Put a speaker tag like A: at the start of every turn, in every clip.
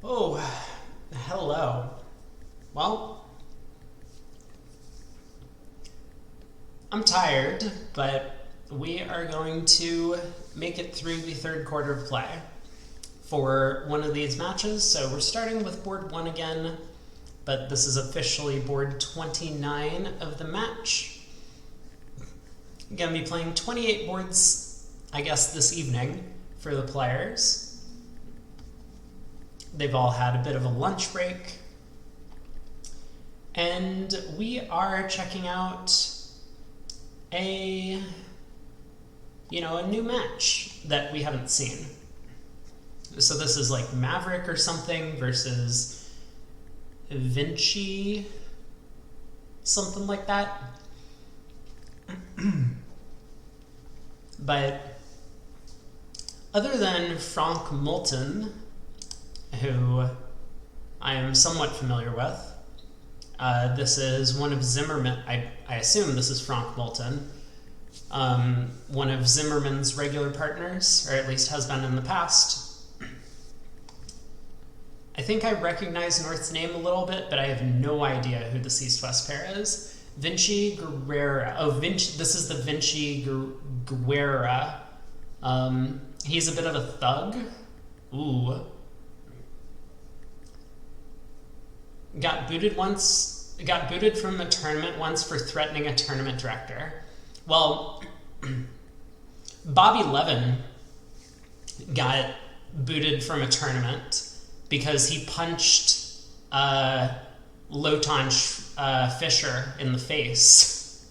A: Oh, hello. Well, I'm tired, but we are going to make it through the third quarter of play for one of these matches. So we're starting with board 1 again, but this is officially board 29 of the match. I'm going to be playing 28 boards, I guess, this evening for the players. They've all had a bit of a lunch break. And we are checking out a new match that we haven't seen. So this is like Maverick or something versus Vinci, something like that. But other than Frank Multon, who I am somewhat familiar with, this is one of Zimmerman, I assume this is Frank Multon, one of Zimmerman's regular partners, or at least has been in the past. I think I recognize North's name a little bit, but I have no idea who this East-West pair is. Vinciguerra. Oh, this is the Vinciguerra. He's a bit of a thug. Ooh. Got booted from a tournament once for threatening a tournament director. Well, Bobby Levin got booted from a tournament because he punched Loton Fischer in the face.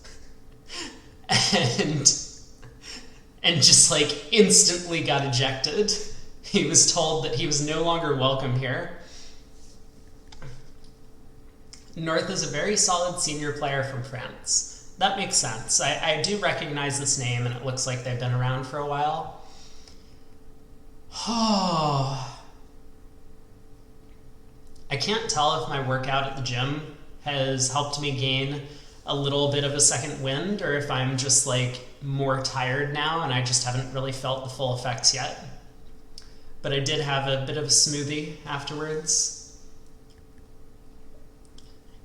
A: and just like instantly got ejected. He was told that he was no longer welcome here. North is a very solid senior player from France. That makes sense. I do recognize this name, and it looks like they've been around for a while. I can't tell if my workout at the gym has helped me gain a little bit of a second wind, or if I'm just like more tired now and I just haven't really felt the full effects yet. But I did have a bit of a smoothie afterwards.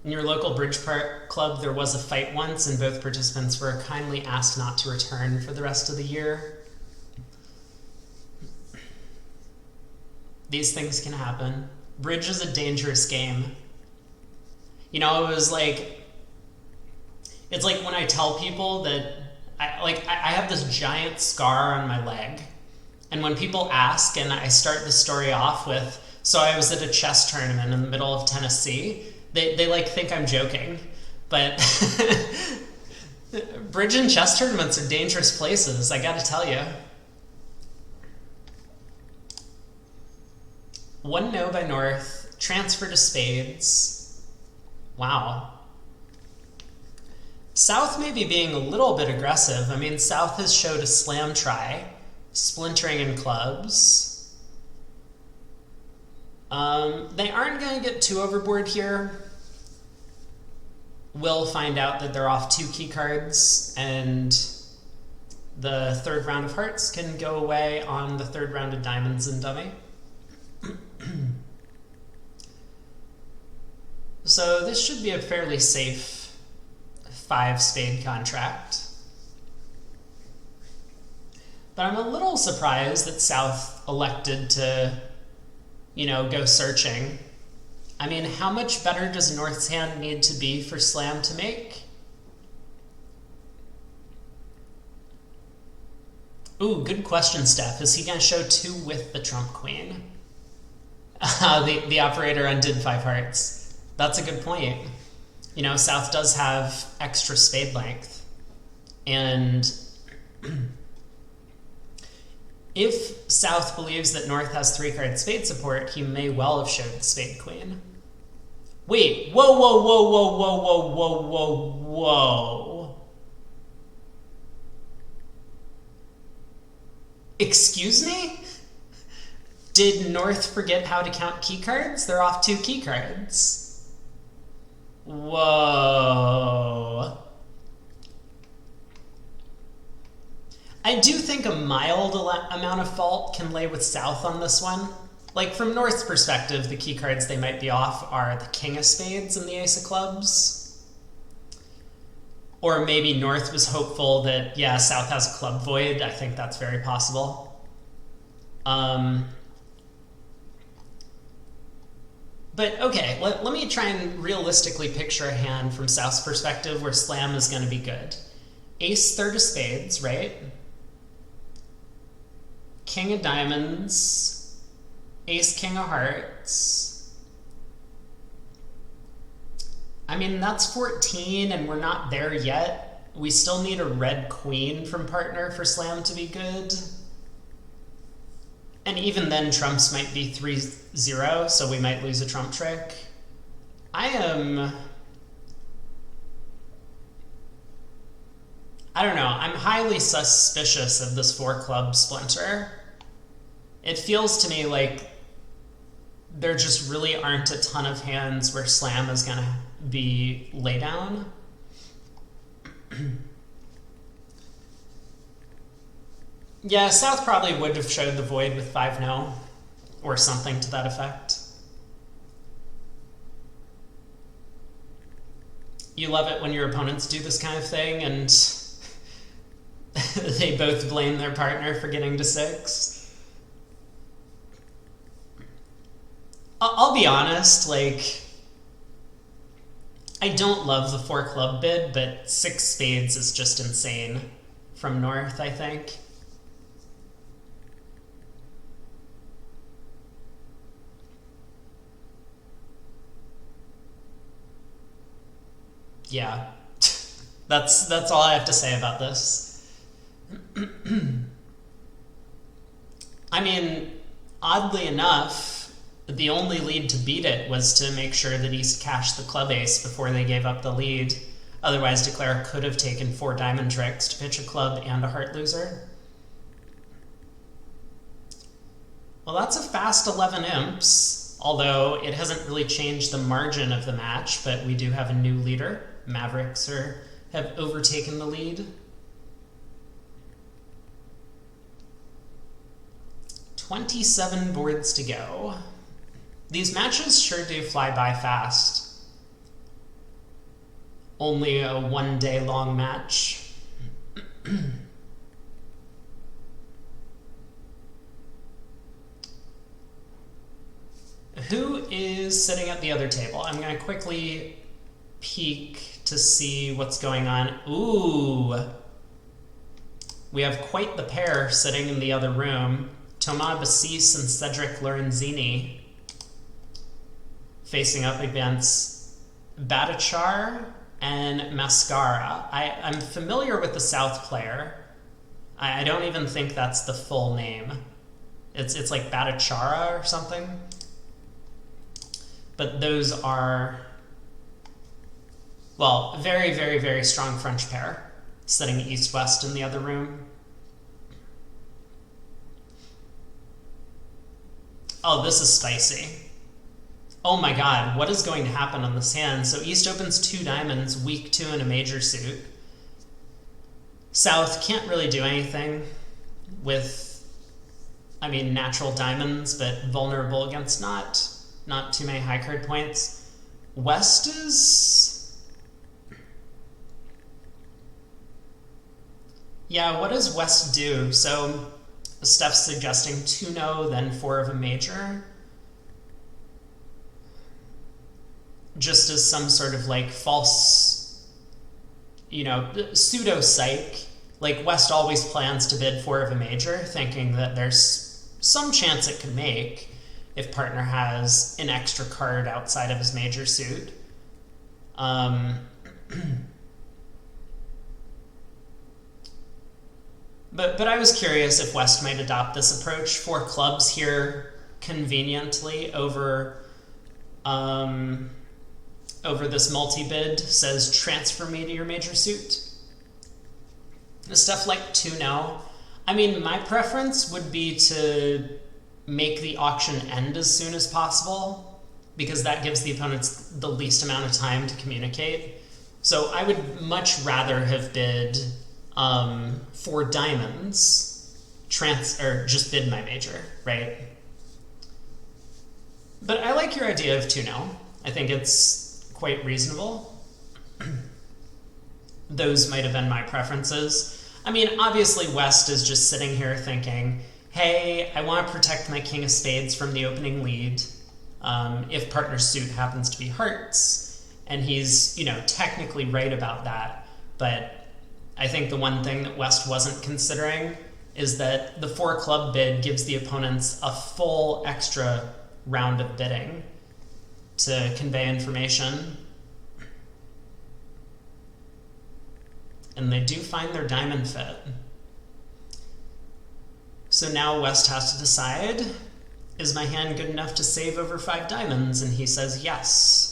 A: In your local bridge club, there was a fight once, and both participants were kindly asked not to return for the rest of the year. These things can happen. Bridge is a dangerous game. You know, it's like when I tell people that I have this giant scar on my leg, and when people ask, and I start the story off with, so I was at a chess tournament in the middle of Tennessee. They like think I'm joking, but bridge and chess tournaments are dangerous places, I gotta tell you. 1 no by North, transfer to spades. Wow. South may be being a little bit aggressive. I mean, South has showed a slam try, splintering in clubs. They aren't going to get too overboard here. We'll find out that they're off 2 key cards, and the third round of hearts can go away on the third round of diamonds and dummy. So this should be a fairly safe 5-spade contract. But I'm a little surprised that South elected to go searching. I mean, how much better does North's hand need to be for slam to make? Ooh, good question, Steph. Is he going to show 2 with the trump queen? The operator undid 5 hearts. That's a good point. South does have extra spade length. And if South believes that North has 3-card spade support, he may well have showed the spade queen. Wait, whoa, whoa, whoa, whoa, whoa, whoa, whoa, whoa, whoa. Excuse me? Did North forget how to count key cards? They're off 2 key cards. Whoa. I do think a mild amount of fault can lay with South on this one. Like, from North's perspective, the key cards they might be off are the King of Spades and the Ace of Clubs. Or maybe North was hopeful that, yeah, South has a Club Void. I think that's very possible. But okay, let me try and realistically picture a hand from South's perspective where Slam is going to be good. Ace, third of spades, right? King of diamonds, ace, king of hearts. I mean, that's 14 and we're not there yet. We still need a red queen from partner for Slam to be good. And even then, trumps might be 3-0, so we might lose a trump trick. I don't know, I'm highly suspicious of this 4-club splinter. It feels to me like there just really aren't a ton of hands where Slam is going to be laydown. Yeah, South probably would have showed the void with 5-no, or something to that effect. You love it when your opponents do this kind of thing and they both blame their partner for getting to 6. I'll be honest, like, I don't love the 4-club bid, but 6 spades is just insane from North, I think. Yeah, that's all I have to say about this. I mean, oddly enough, the only lead to beat it was to make sure that East cashed the club ace before they gave up the lead. Otherwise, Declare could have taken 4 diamond tricks to pitch a club and a heart loser. Well, that's a fast 11 imps, although it hasn't really changed the margin of the match, but we do have a new leader. Mavericks have overtaken the lead. 27 boards to go. These matches sure do fly by fast. Only a 1-day long match. Who is sitting at the other table? I'm going to quickly peek to see what's going on. Ooh. We have quite the pair sitting in the other room. Thomas Bessis and Cedric Lorenzini facing up against Bhattacharjee and Maskara. I'm familiar with the South player. I don't even think that's the full name. It's like Bhattacharjee or something. But those are, well, very, very, very strong French pair, sitting east-west in the other room. Oh, this is spicy. Oh my god, what is going to happen on this hand? So East opens 2 diamonds, weak 2 in a major suit. South can't really do anything with, I mean, natural diamonds, but vulnerable against not too many high card points. West is... Yeah, what does West do? So Steph's suggesting 2-no, then 4 of a major. Just as some sort of like false, you know, pseudo-psych. Like West always plans to bid 4 of a major, thinking that there's some chance it could make if partner has an extra card outside of his major suit. But I was curious if West might adopt this approach. 4 clubs here conveniently over this multi-bid says transfer me to your major suit. Stuff like 2-no. I mean, my preference would be to make the auction end as soon as possible, because that gives the opponents the least amount of time to communicate. So I would much rather have bid 4 diamonds, or just bid my major, right? like your idea of 2-0. I think it's quite reasonable. Those might have been my preferences. I mean, obviously West is just sitting here thinking, hey, I want to protect my king of spades from the opening lead. If partner suit happens to be hearts, and he's, technically right about that, but I think the one thing that West wasn't considering is that the 4 club bid gives the opponents a full extra round of bidding to convey information. And they do find their diamond fit. So now West has to decide, is my hand good enough to save over 5 diamonds? And he says yes.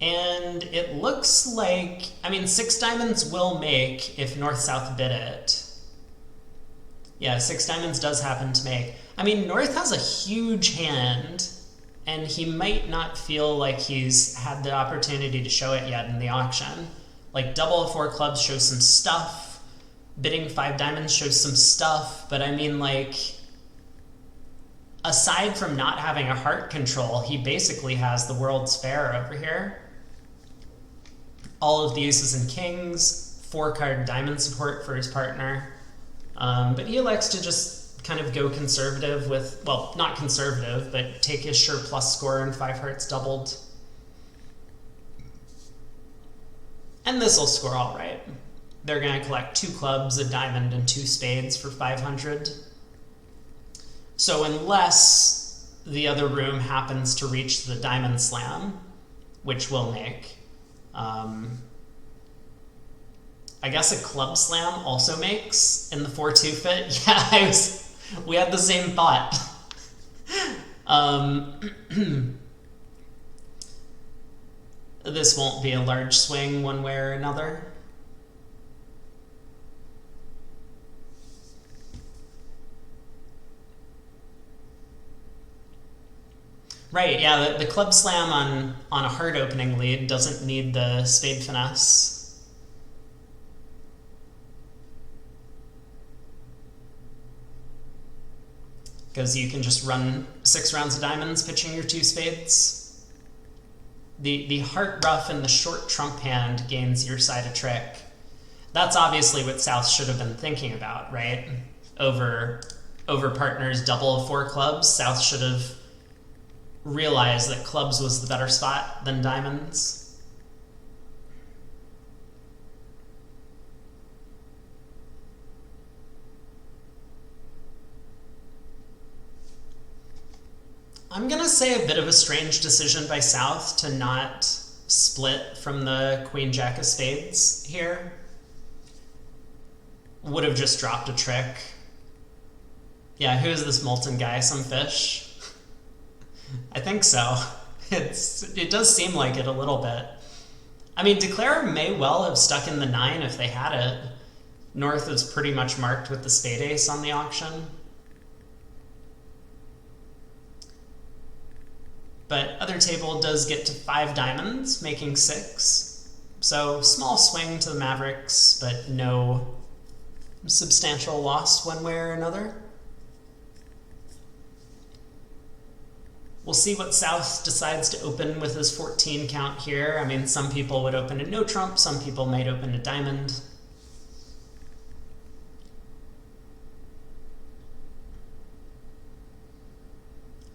A: And it looks like, 6 diamonds will make if North-South bid it. Yeah, 6 diamonds does happen to make. North has a huge hand, and he might not feel like he's had the opportunity to show it yet in the auction. Like, double of 4 clubs shows some stuff, bidding 5 diamonds shows some stuff, but aside from not having a heart control, he basically has the World's Fair over here. All of the aces and kings, 4-card diamond support for his partner. But he elects to just kind of go conservative with, well, not conservative, but take his sure plus score and 5 hearts doubled. And this will score all right. They're going to collect 2 clubs, a diamond, and 2 spades for 500. So unless the other room happens to reach the diamond slam, which will make, I guess a club slam also makes in the 4-2 fit. Yeah, we had the same thought. This won't be a large swing one way or another. Right, yeah, the club slam on a heart opening lead doesn't need the spade finesse. Because you can just run 6 rounds of diamonds pitching your 2 spades. The heart ruff and the short trump hand gains your side a trick. That's obviously what South should have been thinking about, right? Over partners double of 4 clubs, South should have realized that clubs was the better spot than diamonds. I'm gonna say a bit of a strange decision by South to not split from the Queen Jack of Spades here. Would have just dropped a trick. Yeah, who is this Multon guy? Some fish? I think so. It does seem like it a little bit. Declare may well have stuck in the 9 if they had it. North is pretty much marked with the spade ace on the auction. But other table does get to 5 diamonds, making 6. So small swing to the Mavericks, but no substantial loss one way or another. We'll see what South decides to open with his 14 count here. Some people would open a no trump, some people might open a diamond.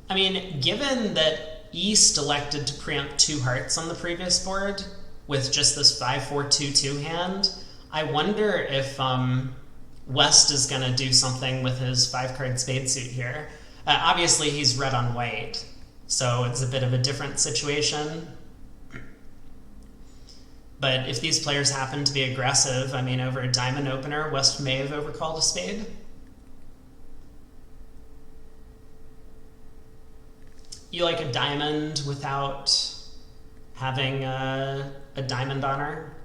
A: Given that East elected to preempt 2 hearts on the previous board with just this 5-4-2-2 hand, I wonder if West is going to do something with his 5-card spade suit here. Obviously, he's red on white, so it's a bit of a different situation. But if these players happen to be aggressive, over a diamond opener, West may have overcalled a spade. You like a diamond without having a diamond on her?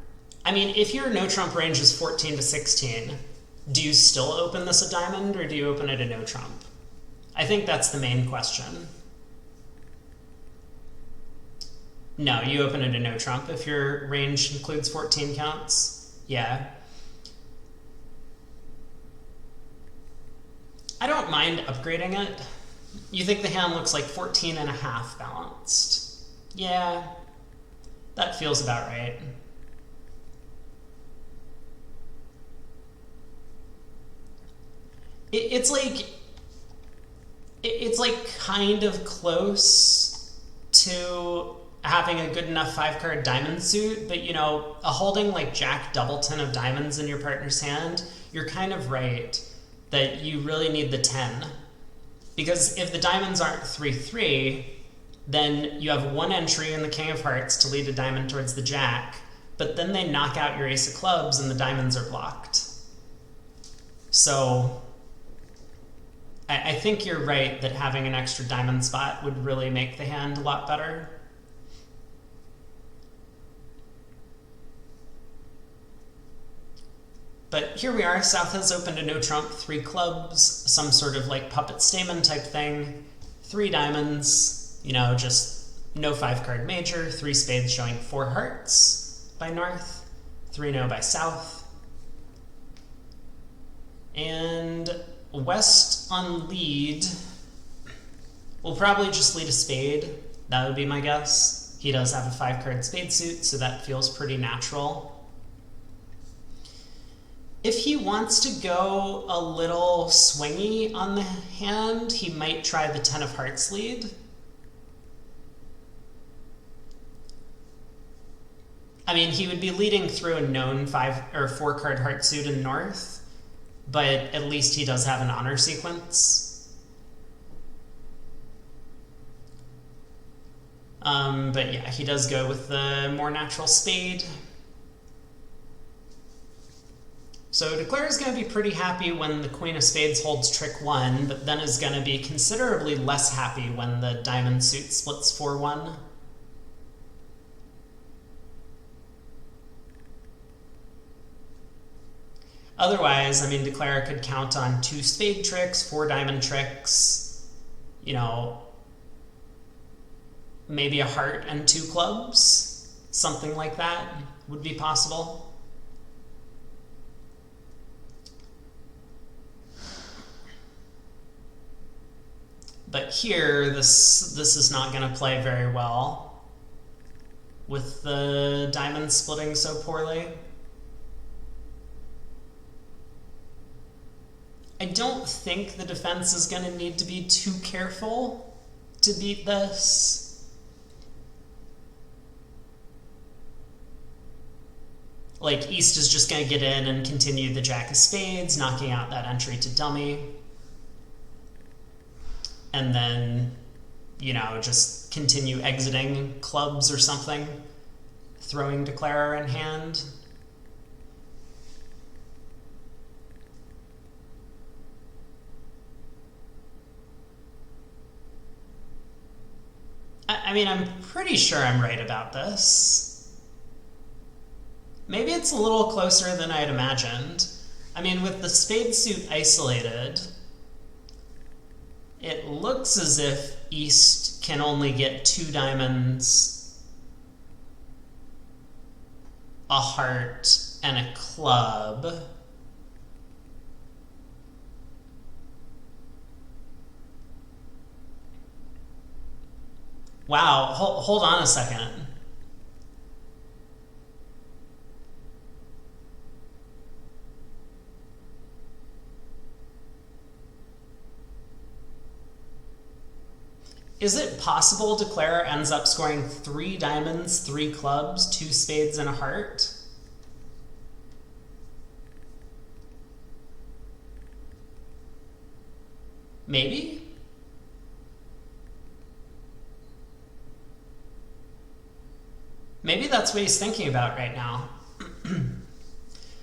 A: If your no trump range is 14 to 16, do you still open this a diamond or do you open it a no trump? I think that's the main question. No, you open it a no trump if your range includes 14 counts. Yeah. don't mind upgrading it. You think the hand looks like 14.5 balanced. Yeah, that feels about right. It's like kind of close to having a good enough 5-card diamond suit, but you know, holding like Jack Doubleton of diamonds in your partner's hand, you're kind of right that you really need the 10. Because if the diamonds aren't 3-3, then you have one entry in the King of Hearts to lead a diamond towards the Jack, but then they knock out your Ace of Clubs and the diamonds are blocked. So I think you're right that having an extra diamond spot would really make the hand a lot better. But here we are, South has opened a no trump, 3 clubs, some sort of like puppet stamen type thing, 3 diamonds, you know, just no 5-card major, 3 spades showing 4 hearts by North, 3 no by South. And West on lead will probably just lead a spade. That would be my guess. He does have a 5-card spade suit, so that feels pretty natural. If he wants to go a little swingy on the hand, he might try the 10 of Hearts lead. I mean, he would be leading through a known 5 or 4-card heart suit in North, but at least he does have an honor sequence. But yeah, he does go with the more natural spade. So Declare is going to be pretty happy when the Queen of Spades holds trick 1, but then is going to be considerably less happy when the diamond suit splits 4-1. Otherwise, I mean, Declare could count on 2 spade tricks, 4 diamond tricks, you know, maybe a heart and 2 clubs, something like that would be possible. But here, this is not going to play very well with the diamonds splitting so poorly. I don't think the defense is going to need to be too careful to beat this. Like, East is just going to get in and continue the Jack of Spades, knocking out that entry to dummy. And then, you know, just continue exiting clubs or something, throwing Declarer in hand. I mean, I'm pretty sure I'm right about this. Maybe it's a little closer than I'd imagined. I mean, with the spade suit isolated, it looks as if East can only get 2 diamonds, a heart, and a club. Wow, hold on a second. Is it possible Declare ends up scoring 3 diamonds, 3 clubs, 2 spades, and a heart? Maybe? Maybe that's what he's thinking about right now.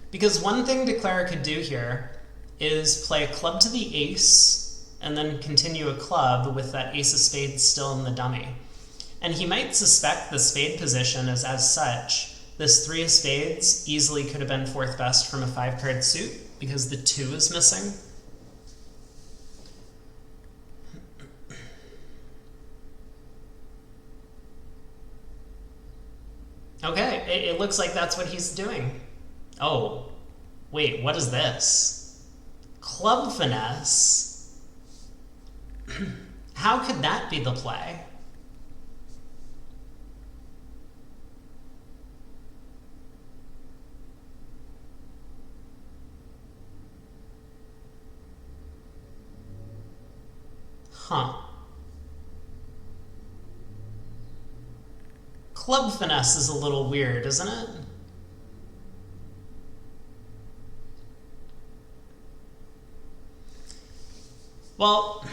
A: Because one thing Declare could do here is play a club to the ace, and then continue a club with that ace of spades still in the dummy. And he might suspect the spade position is as such. This 3 of spades easily could have been 4th best from a 5-card suit because the 2 is missing. Okay, it looks like that's what he's doing. Oh, wait, what is this? Club finesse. How could that be the play? Huh. Club finesse is a little weird, isn't it? Well,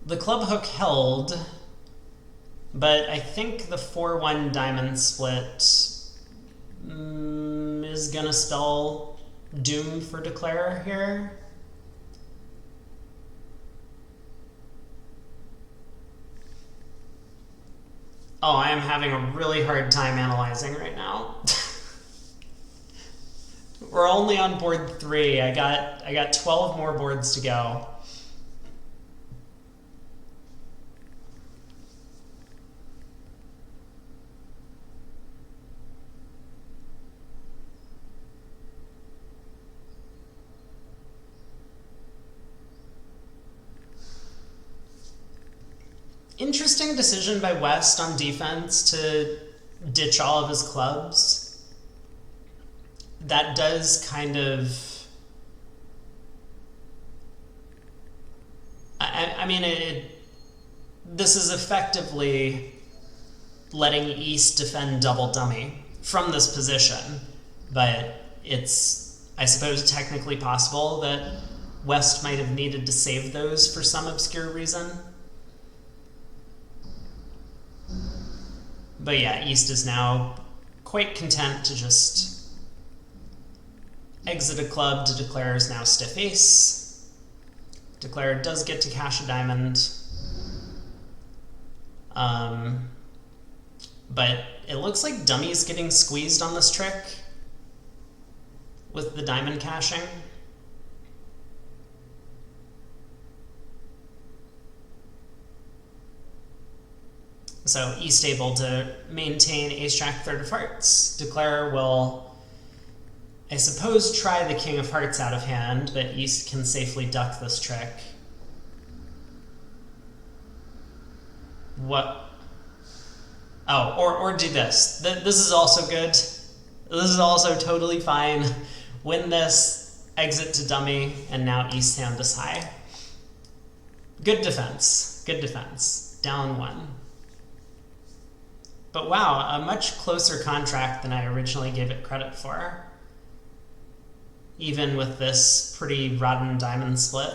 A: the club hook held, but I think the 4-1 diamond split is gonna spell doom for Declare here. Oh, I am having a really hard time analyzing right now. We're only on board 3. I got 12 more boards to go. Interesting decision by West on defense to ditch all of his clubs. That does kind of... I mean, this is effectively letting East defend double dummy from this position, but it's, I suppose, technically possible that West might have needed to save those for some obscure reason. But yeah, East is now quite content to just exit a club to Declare's now stiff ace. Declare does get to cash a diamond. But it looks like Dummy's getting squeezed on this trick with the diamond cashing. So East able to maintain ace-jack third of hearts. Declare will, I suppose, try the king of hearts out of hand, but East can safely duck this trick. What? Oh, or do this. This is also good. This is also totally fine. Win this, exit to dummy, and now East hand is high. Good defense. Good defense. Down 1. But wow, a much closer contract than I originally gave it credit for. Even with this pretty rotten diamond split.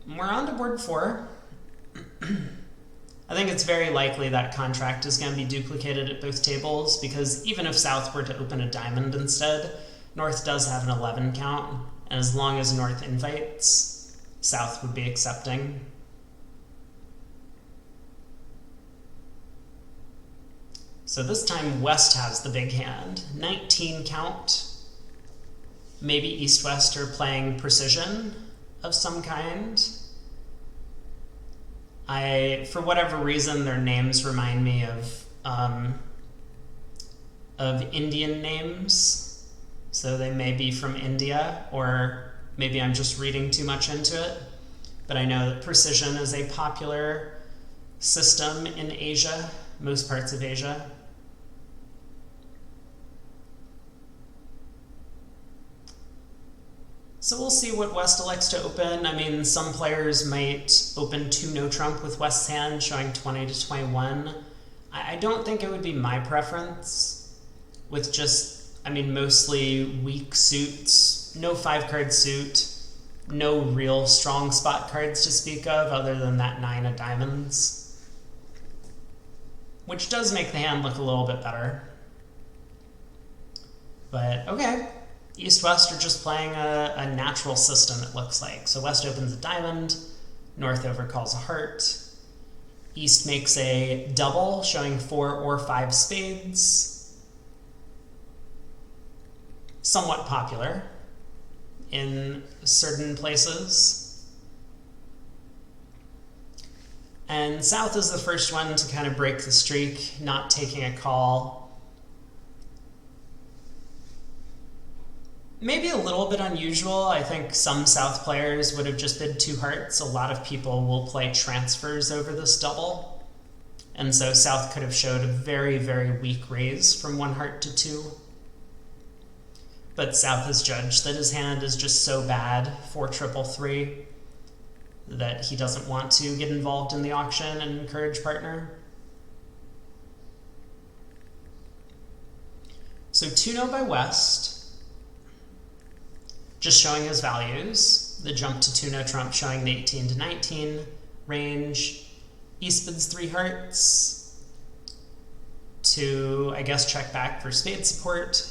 A: We're on to board 4. I think it's very likely that contract is going to be duplicated at both tables, because even if South were to open a diamond instead, North does have an 11 count. And as long as North invites, South would be accepting. So this time West has the big hand. 19 count. Maybe East-West are playing precision of some kind. For whatever reason, their names remind me of Indian names. So they may be from India, or maybe I'm just reading too much into it. But I know that precision is a popular system in Asia, most parts of Asia. So we'll see what West elects to open. I mean, some players might open 2 no trump with West's hand, showing 20 to 21. I don't think it would be my preference, with just, I mean, mostly weak suits, no 5-card suit, no real strong spot cards to speak of other than that 9 of diamonds, which does make the hand look a little bit better. But okay, East-West are just playing a natural system, it looks like. So West opens a diamond, North overcalls a heart, East makes a double showing 4 or 5 spades. Somewhat popular in certain places. And South is the first one to kind of break the streak, not taking a call. Maybe a little bit unusual. I think some South players would have just bid 2 hearts. A lot of people will play transfers over this double. And so South could have showed a very, very weak raise from 1 heart to 2. But South has judged that his hand is just so bad for 333 that he doesn't want to get involved in the auction and encourage partner. So 2-0 by West, just showing his values. The jump to 2-0 trump showing the 18 to 19 range. East bids 3 hearts to, I guess, check back for spade support.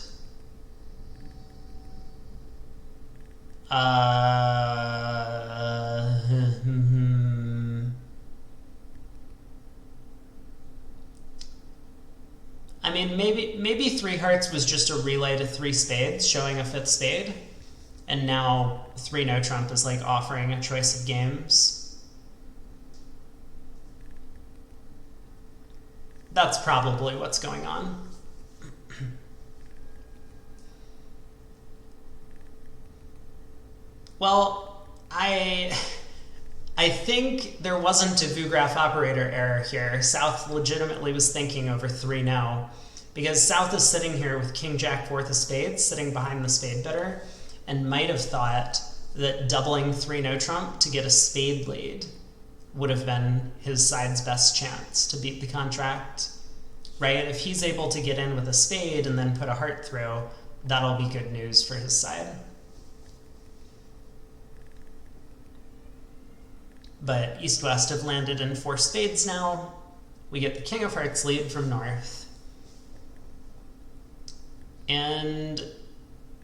A: I mean, maybe 3 hearts was just a relay to 3 spades, showing a 5th spade, and now 3-no trump is like offering a choice of games. That's probably what's going on. Well, I think there wasn't a VuGraph operator error here. South legitimately was thinking over 3-no, because South is sitting here with King Jack 4th of spades sitting behind the spade bidder, and might have thought that doubling 3-no trump to get a spade lead would have been his side's best chance to beat the contract, right? If he's able to get in with a spade and then put a heart through, that'll be good news for his side. But East-West have landed in 4 spades now. We get the King of Hearts lead from North. And,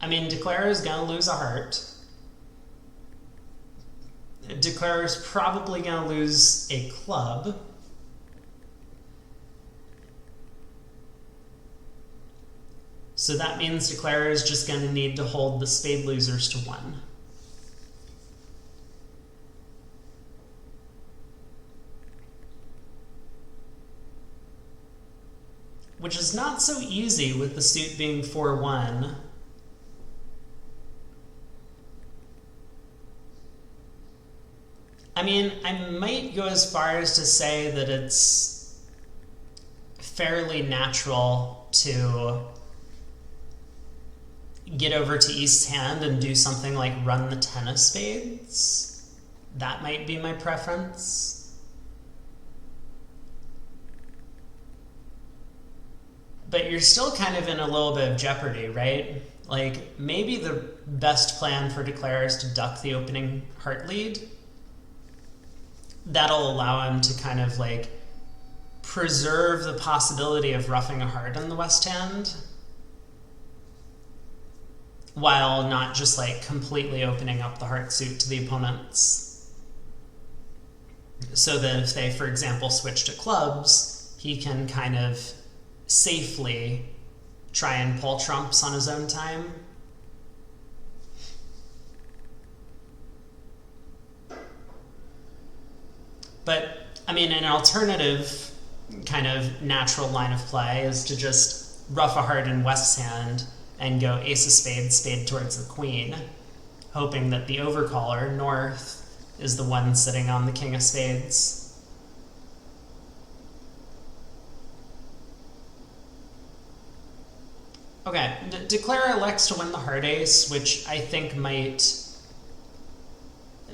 A: I mean, Declarer is going to lose a heart. Declarer is probably going to lose a club. So that means Declarer is just going to need to hold the spade losers to 1. Which is not so easy with the suit being 4-1. I mean, I might go as far as to say that it's fairly natural to get over to East's hand and do something like run the 10 of spades. That might be my preference. But you're still kind of in a little bit of jeopardy, right? Like, maybe the best plan for Declarer is to duck the opening heart lead. That'll allow him to kind of like preserve the possibility of roughing a heart in the West hand, while not just like completely opening up the heart suit to the opponents. So that if they, for example, switch to clubs, he can kind of safely try and pull trumps on his own time. But, I mean, an alternative kind of natural line of play is to just rough a heart in West's hand and go ace of spades, spade towards the queen, hoping that the overcaller, North, is the one sitting on the king of spades. Okay, Declarer elects to win the heart ace, which I think might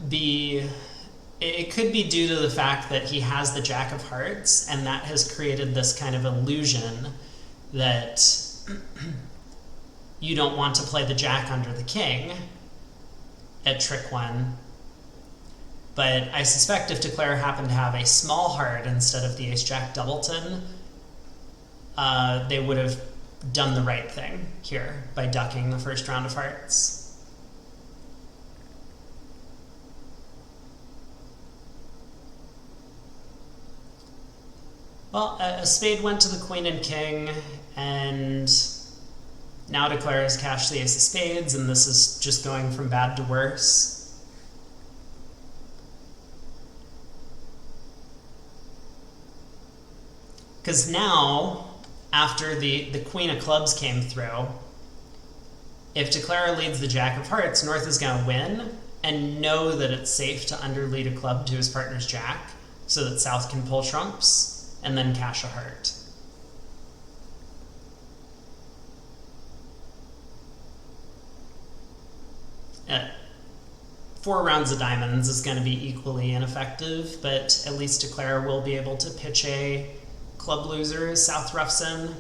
A: be... It could be due to the fact that he has the Jack of Hearts, and that has created this kind of illusion that you don't want to play the Jack under the King at trick 1. But I suspect if Declarer happened to have a small heart instead of the Ace-Jack doubleton, they would have done the right thing here by ducking the first round of hearts. Well, a spade went to the queen and king, and now Declarer has cashed the ace of spades, and this is just going from bad to worse. Because now, after the Queen of Clubs came through, if Declara leads the Jack of Hearts, North is going to win and know that it's safe to underlead a club to his partner's Jack so that South can pull trumps and then cash a heart. Four rounds of diamonds is going to be equally ineffective, but at least Declara will be able to pitch a club loser as South roughs in.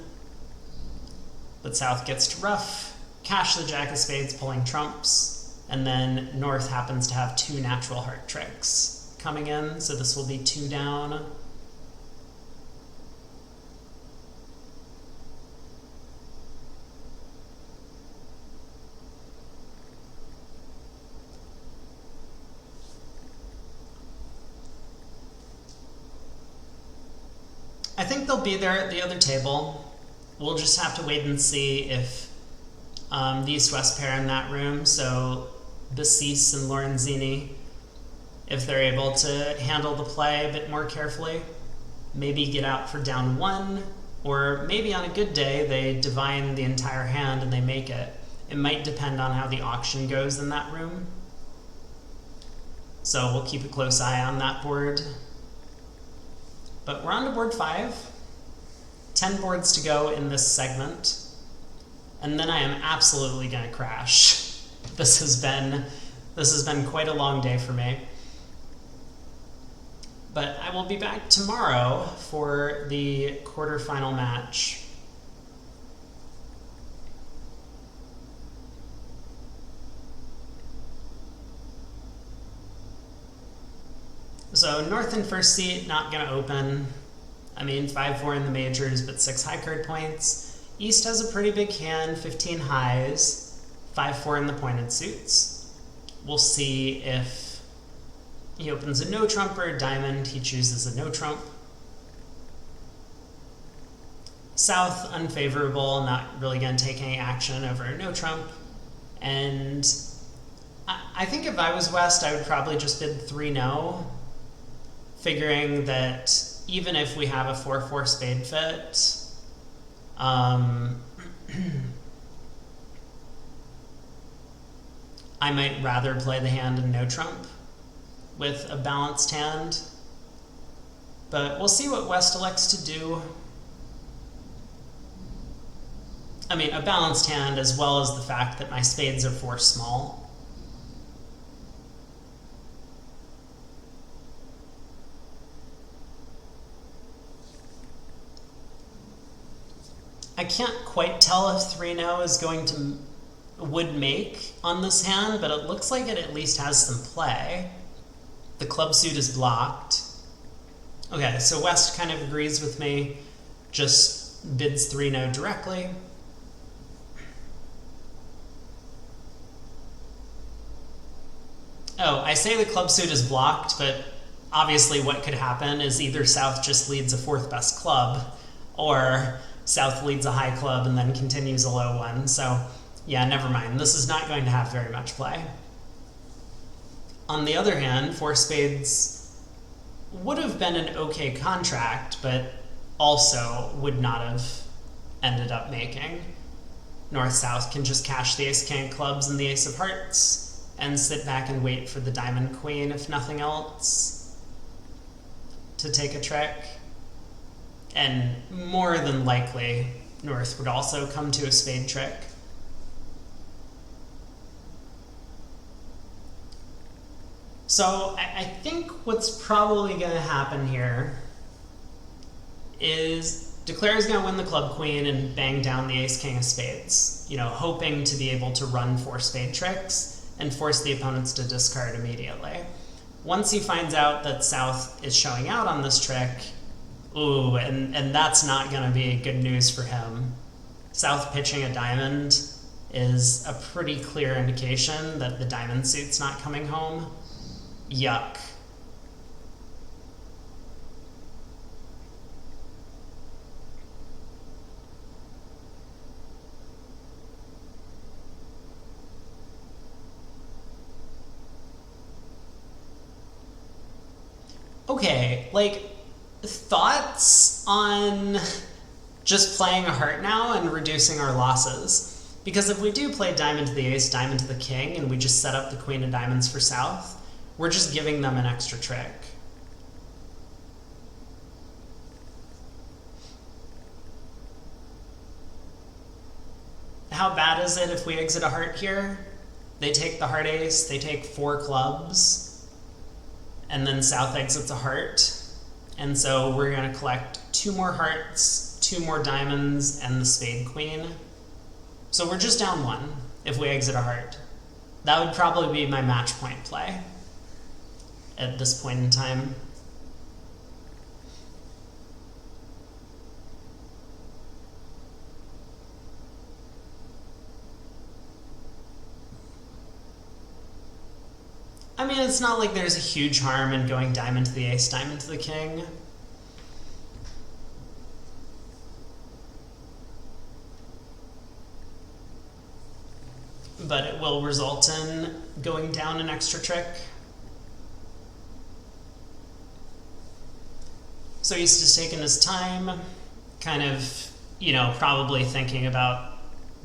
A: But South gets to rough, cash the Jack of Spades, pulling trumps, and then North happens to have two natural heart tricks coming in, so this will be 2 down. I think they'll be there at the other table. We'll just have to wait and see if the East-West pair in that room, so Bessis and Lorenzini, if they're able to handle the play a bit more carefully, maybe get out for down 1, or maybe on a good day they divine the entire hand and they make it. It might depend on how the auction goes in that room. So we'll keep a close eye on that board. But we're on to board 5. 10 boards to go in this segment. And then I am absolutely going to crash. This has been quite a long day for me. But I will be back tomorrow for the quarterfinal match. So North in first seat, not going to open. I mean, 5-4 in the majors, but 6 high card points. East has a pretty big hand, 15 highs, 5-4 in the pointed suits. We'll see if he opens a no trump or a diamond. He chooses a no trump. South, unfavorable, not really going to take any action over a no trump. And I think if I was West, I would probably just bid 3-no. Figuring that even if we have a 4-4 spade fit, I might rather play the hand in no trump with a balanced hand. But we'll see what West elects to do. I mean, a balanced hand as well as the fact that my spades are 4 small. I can't quite tell if 3-no is going to would make on this hand, but it looks like it at least has some play. The club suit is blocked. Okay, so West kind of agrees with me, just bids 3-no directly. Oh, I say the club suit is blocked, but obviously what could happen is either South just leads a 4th best club, or South leads a high club and then continues a low one. So yeah, never mind. This is not going to have very much play. On the other hand, 4 spades would have been an okay contract, but also would not have ended up making. North-South can just cash the ace-king of clubs and the ace of hearts and sit back and wait for the diamond queen, if nothing else, to take a trick. And more than likely, North would also come to a spade trick. So I think what's probably going to happen here is Declara's going to win the club queen and bang down the ace-king of spades, you know, hoping to be able to run 4 spade tricks and force the opponents to discard immediately. Once he finds out that South is showing out on this trick, ooh, and that's not going to be good news for him. South pitching a diamond is a pretty clear indication that the diamond suit's not coming home. Yuck. Okay, like, thoughts? on just playing a heart now and reducing our losses. Because if we do play diamond to the ace, diamond to the king, and we just set up the queen of diamonds for south, we're just giving them an extra trick. How bad is it if we exit a heart here? They take the heart ace, they take 4 clubs, and then south exits a heart. And so we're going to collect 2 more hearts, 2 more diamonds, and the spade queen. So we're just down 1 if we exit a heart. That would probably be my match point play at this point in time. I mean, it's not like there's a huge harm in going diamond to the ace, diamond to the king. But it will result in going down an extra trick. So he's just taking his time, kind of, you know, probably thinking about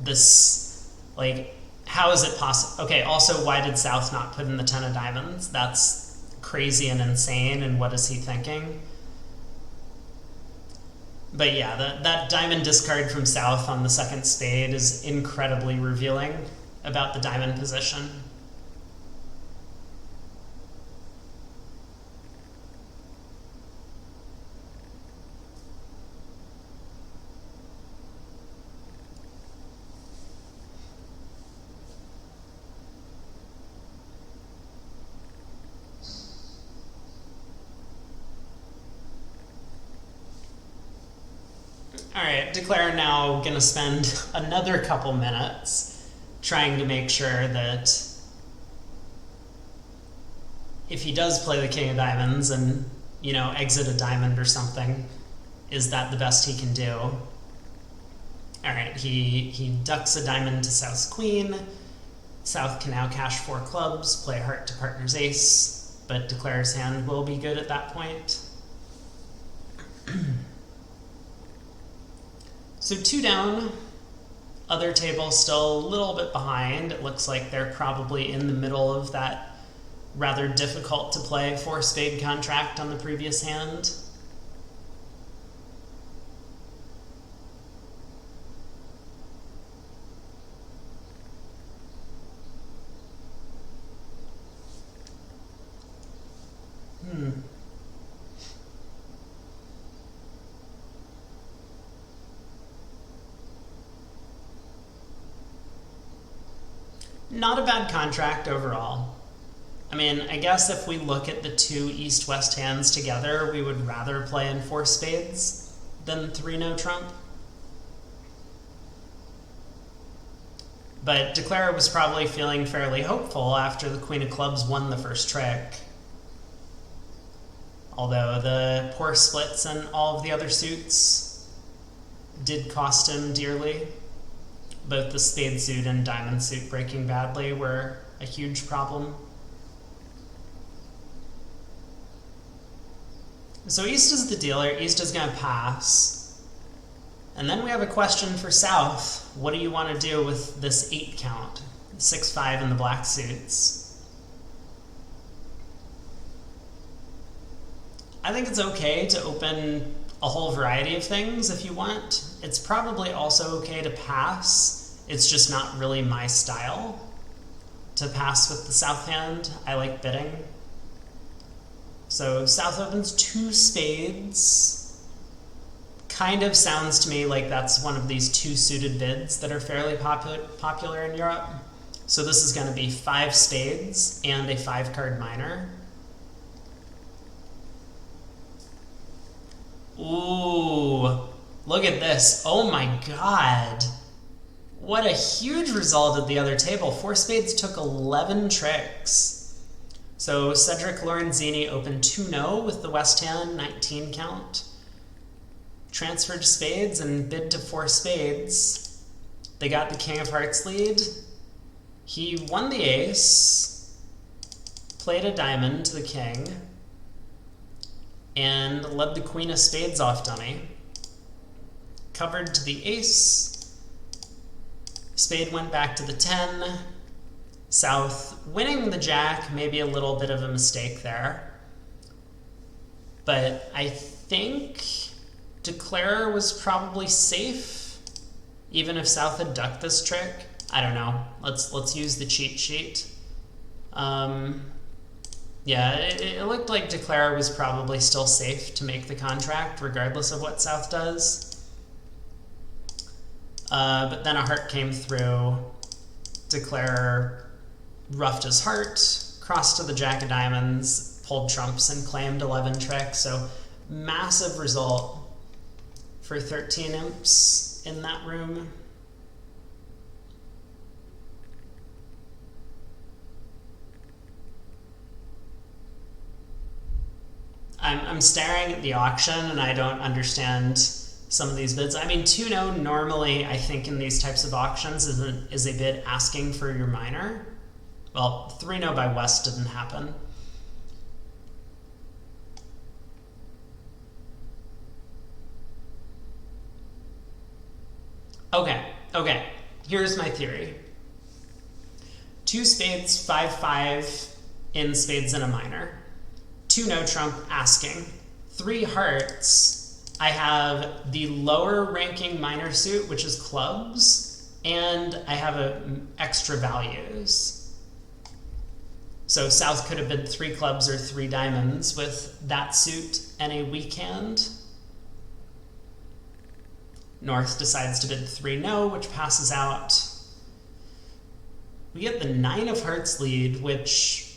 A: this, like, how is it possible? Okay, also, why did south not put in the 10 of diamonds? That's crazy and insane, and what is he thinking? But yeah, that diamond discard from south on the second spade is incredibly revealing about the diamond position. Alright, Declare now gonna spend another couple minutes trying to make sure that if he does play the king of diamonds and, you know, exit a diamond or something, is that the best he can do? Alright, he ducks a diamond to south's queen. South can now cash 4 clubs, play heart to partner's ace, but Declare's hand will be good at that point. So 2 down, other table still a little bit behind. It looks like they're probably in the middle of that rather difficult to play 4 spade contract on the previous hand. Not a bad contract overall. I mean, I guess if we look at the 2 east-west hands together, we would rather play in 4 spades than 3 no trump. But Declare was probably feeling fairly hopeful after the queen of clubs won the first trick. Although the poor splits and all of the other suits did cost him dearly. Both the spade suit and diamond suit breaking badly were a huge problem. So East is the dealer. East is going to pass. And then we have a question for South. What do you want to do with this 8 count? 6-5 in the black suits. I think it's okay to open a whole variety of things if you want. It's probably also okay to pass. It's just not really my style to pass with the south hand. I like bidding. So south opens 2 spades. Kind of sounds to me like that's one of these 2 suited bids that are fairly popular in Europe. So this is going to be 5 spades and a 5-card minor. Ooh, look at this. Oh my god. What a huge result at the other table. 4 spades took 11 tricks. So Cedric Lorenzini opened 2-0 with the west hand, 19 count. Transferred spades and bid to 4 spades. They got the king of hearts lead. He won the ace, played a diamond to the king, and led the queen of spades off dummy. Covered to the ace. Spade went back to the 10. South winning the jack, maybe a little bit of a mistake there. But I think declare was probably safe, even if South had ducked this trick. I don't know. Let's use the cheat sheet. Yeah, it looked like declare was probably still safe to make the contract, regardless of what South does. But then a heart came through. Declare roughed his heart, crossed to the jack of diamonds, pulled trumps, and claimed 11 tricks. So massive result for 13 imps in that room. I'm staring at the auction and I don't understand some of these bids. I mean, 2-0 normally, I think in these types of auctions is a bid asking for your minor. Well, 3-0 by West didn't happen. Okay, here's my theory. 2 spades, 5-5 in spades and a minor. 2 no trump asking. 3 hearts, I have the lower ranking minor suit, which is clubs, and I have extra values. So South could have been 3 clubs or 3 diamonds with that suit and a weak hand. North decides to bid 3 no, which passes out. We get the 9 of hearts lead, which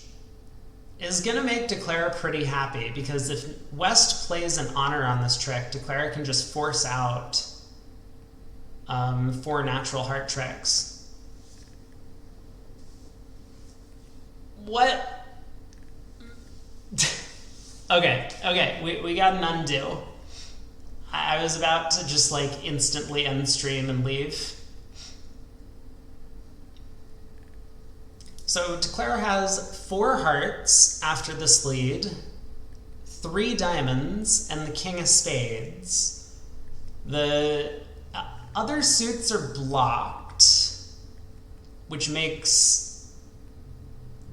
A: is going to make Declare pretty happy, because if West plays an honor on this trick, Declare can just force out 4 natural heart tricks. What? Okay, we got an undo. I was about to just like instantly end stream and leave. So Declare has 4 hearts after this lead, 3 diamonds, and the king of spades. The other suits are blocked, which makes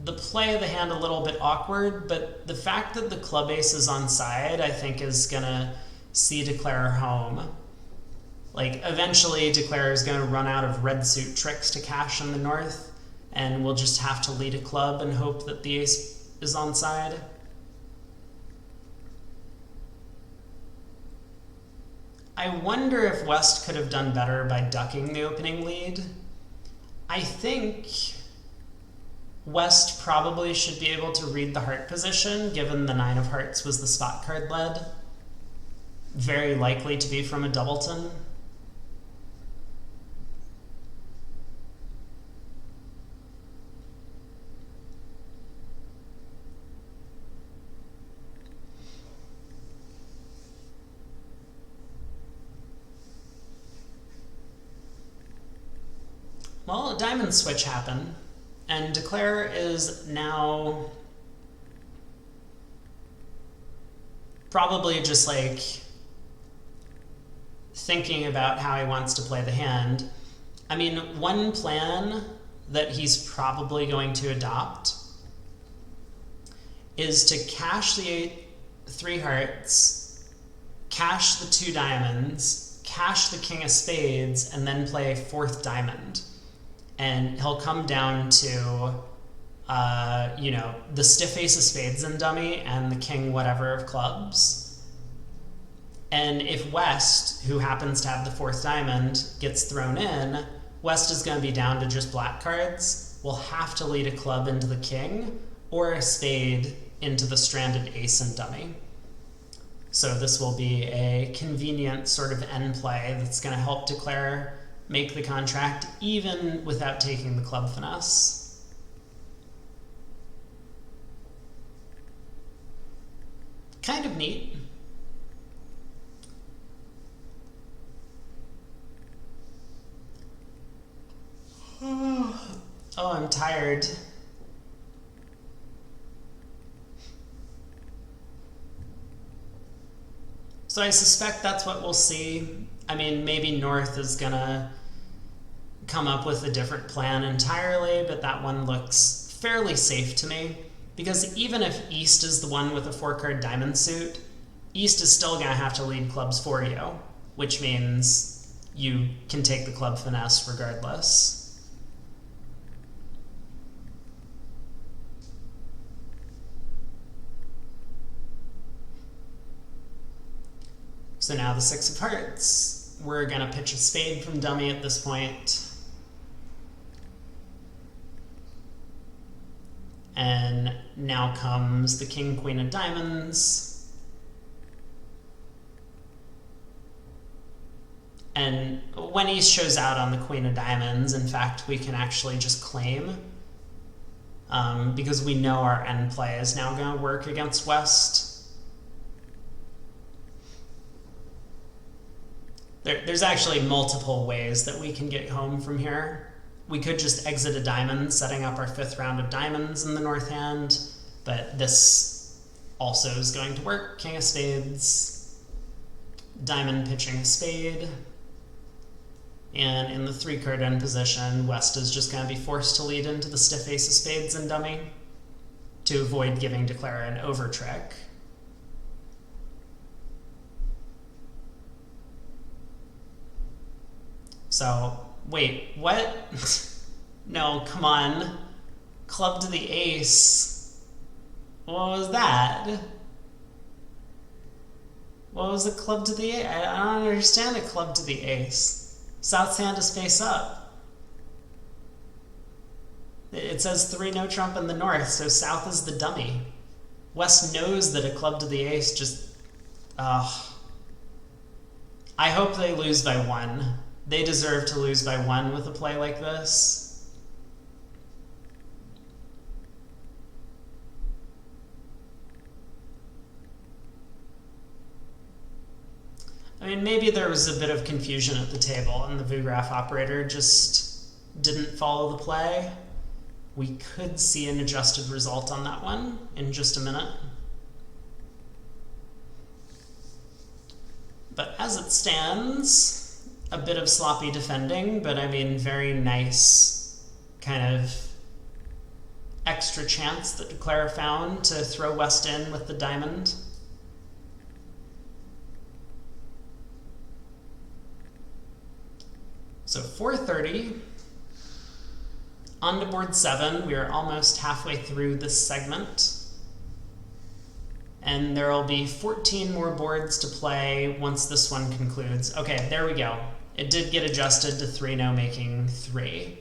A: the play of the hand a little bit awkward, but the fact that the club ace is on side, I think, is gonna see Declare home. Like, eventually Declare is gonna run out of red suit tricks to cash in the north, and we'll just have to lead a club and hope that the ace is on side. I wonder if West could have done better by ducking the opening lead. I think West probably should be able to read the heart position, given the 9 of hearts was the spot card led. Very likely to be from a doubleton. Well, a diamond switch happened, and Declare is now probably just like thinking about how he wants to play the hand. I mean, one plan that he's probably going to adopt is to cash the 3 hearts, cash the 2 diamonds, cash the king of spades, and then play a 4th diamond. And he'll come down to, you know, the stiff ace of spades in dummy and the king whatever of clubs. And if West, who happens to have the 4th diamond, gets thrown in, West is going to be down to just black cards. We'll have to lead a club into the king or a spade into the stranded ace in dummy. So this will be a convenient sort of end play that's going to help Declare make the contract even without taking the club finesse. Kind of neat. Oh, I'm tired. So I suspect that's what we'll see. I mean, maybe North is gonna come up with a different plan entirely, but that one looks fairly safe to me. Because even if East is the one with a 4-card diamond suit, East is still gonna have to lead clubs for you, which means you can take the club finesse regardless. So now the 6 of hearts. We're going to pitch a spade from dummy at this point. And now comes the king, queen of diamonds. And when East shows out on the queen of diamonds, in fact, we can actually just claim. Because we know our end play is now going to work against West. There's actually multiple ways that we can get home from here. We could just exit a diamond, setting up our 5th round of diamonds in the north hand, but this also is going to work. King of spades, diamond pitching a spade, and in the 3-card end position, West is just going to be forced to lead into the stiff ace of spades and dummy to avoid giving Declara an over trick. So, wait, what? No, come on. Club to the ace. What was that? What was a club to the ace? I don't understand a club to the ace. South's hand is face up. It says 3 no trump in the north, so South is the dummy. West knows that a club to the ace just... I hope they lose by 1. They deserve to lose by 1 with a play like this. I mean, maybe there was a bit of confusion at the table and the VuGraph operator just didn't follow the play. We could see an adjusted result on that one in just a minute. But as it stands, a bit of sloppy defending, but I mean, very nice kind of extra chance that Declara found to throw West in with the diamond. So 4:30. On to board 7. We are almost halfway through this segment. And there will be 14 more boards to play once this one concludes. Okay, there we go. It did get adjusted to 3-no, making 3.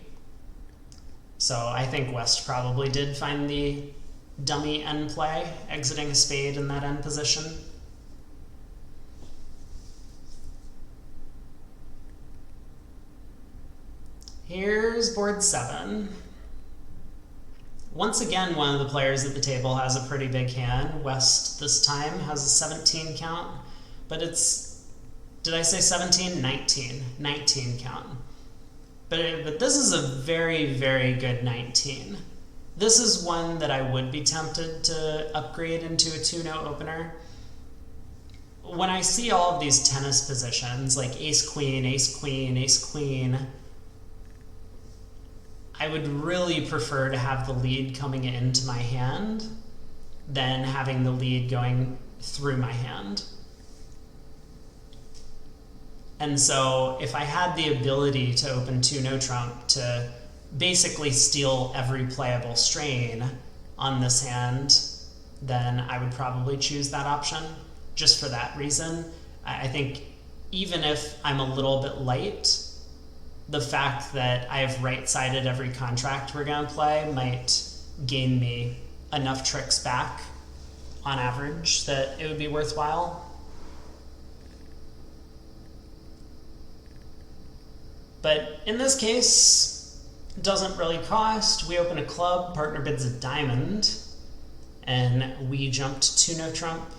A: So I think West probably did find the dummy end play, exiting a spade in that end position. Here's board 7. Once again, one of the players at the table has a pretty big hand. West this time has a 17 count, but it's, did I say 17? 19. 19 count. But this is a very, very good 19. This is one that I would be tempted to upgrade into a 2-no opener. When I see all of these tennis positions, like ace-queen, ace-queen, ace-queen, I would really prefer to have the lead coming into my hand than having the lead going through my hand. And so if I had the ability to open 2-no trump to basically steal every playable strain on this hand, then I would probably choose that option just for that reason. I think even if I'm a little bit light, the fact that I've right-sided every contract we're going to play might gain me enough tricks back on average that it would be worthwhile. But in this case, it doesn't really cost. We open a club, partner bids a diamond, and we jumped 2-no trump.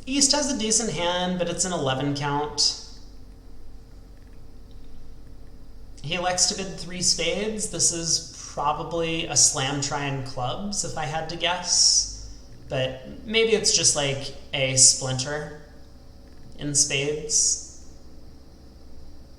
A: East has a decent hand, but it's an 11 count. He elects to bid 3 spades. This is probably a slam try in clubs, if I had to guess. But maybe it's just like a splinter in spades.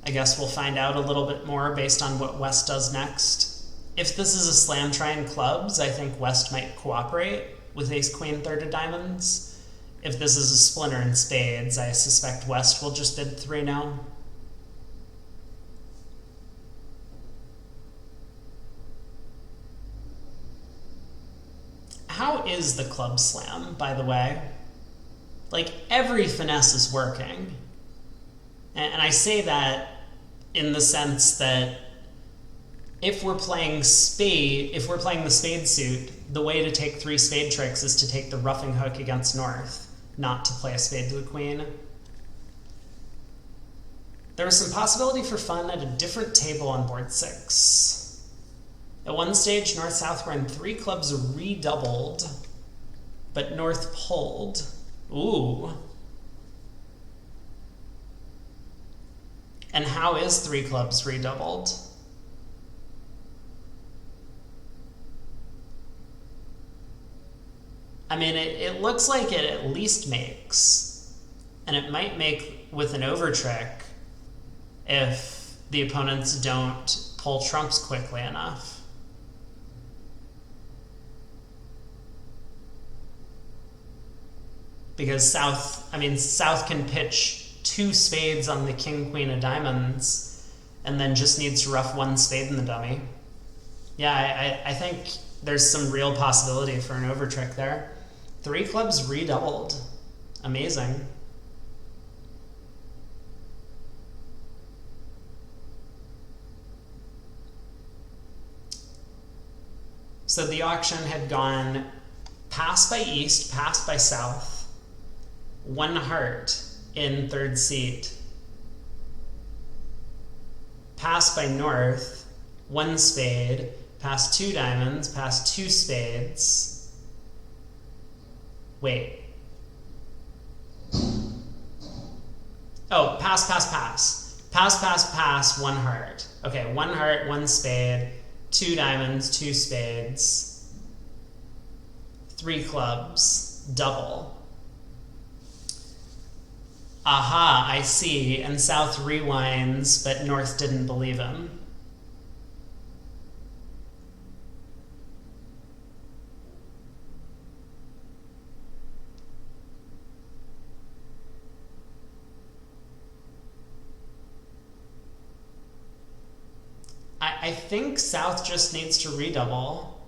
A: I guess we'll find out a little bit more based on what West does next. If this is a slam try in clubs, I think West might cooperate with ace-queen third of diamonds. If this is a splinter in spades, I suspect West will just bid 3-0. How is the club slam, by the way? Like, every finesse is working. And I say that in the sense that if we're playing the spade suit, the way to take 3 spade tricks is to take the roughing hook against North, not to play a spade to the queen. There was some possibility for fun at a different table on board 6. At one stage, North-South were in 3 clubs redoubled, but North pulled. Ooh. And how is 3 clubs redoubled? I mean, it looks like it at least makes. And it might make with an overtrick if the opponents don't pull trumps quickly enough. Because South can pitch 2 spades on the king, queen of diamonds, and then just needs to rough 1 spade in the dummy. Yeah, I think there's some real possibility for an overtrick there. 3 clubs redoubled. Amazing. So the auction had gone pass by East, pass by South, 1 heart in third seat, pass by North, 1 spade, pass 2 diamonds, pass 2 spades. Wait. Oh, pass, pass, pass. Pass, pass, pass, 1 heart. Okay, 1 heart, 1 spade, 2 diamonds, 2 spades, 3 clubs, double. Aha, I see. And South rewinds, but North didn't believe him. I think South just needs to redouble.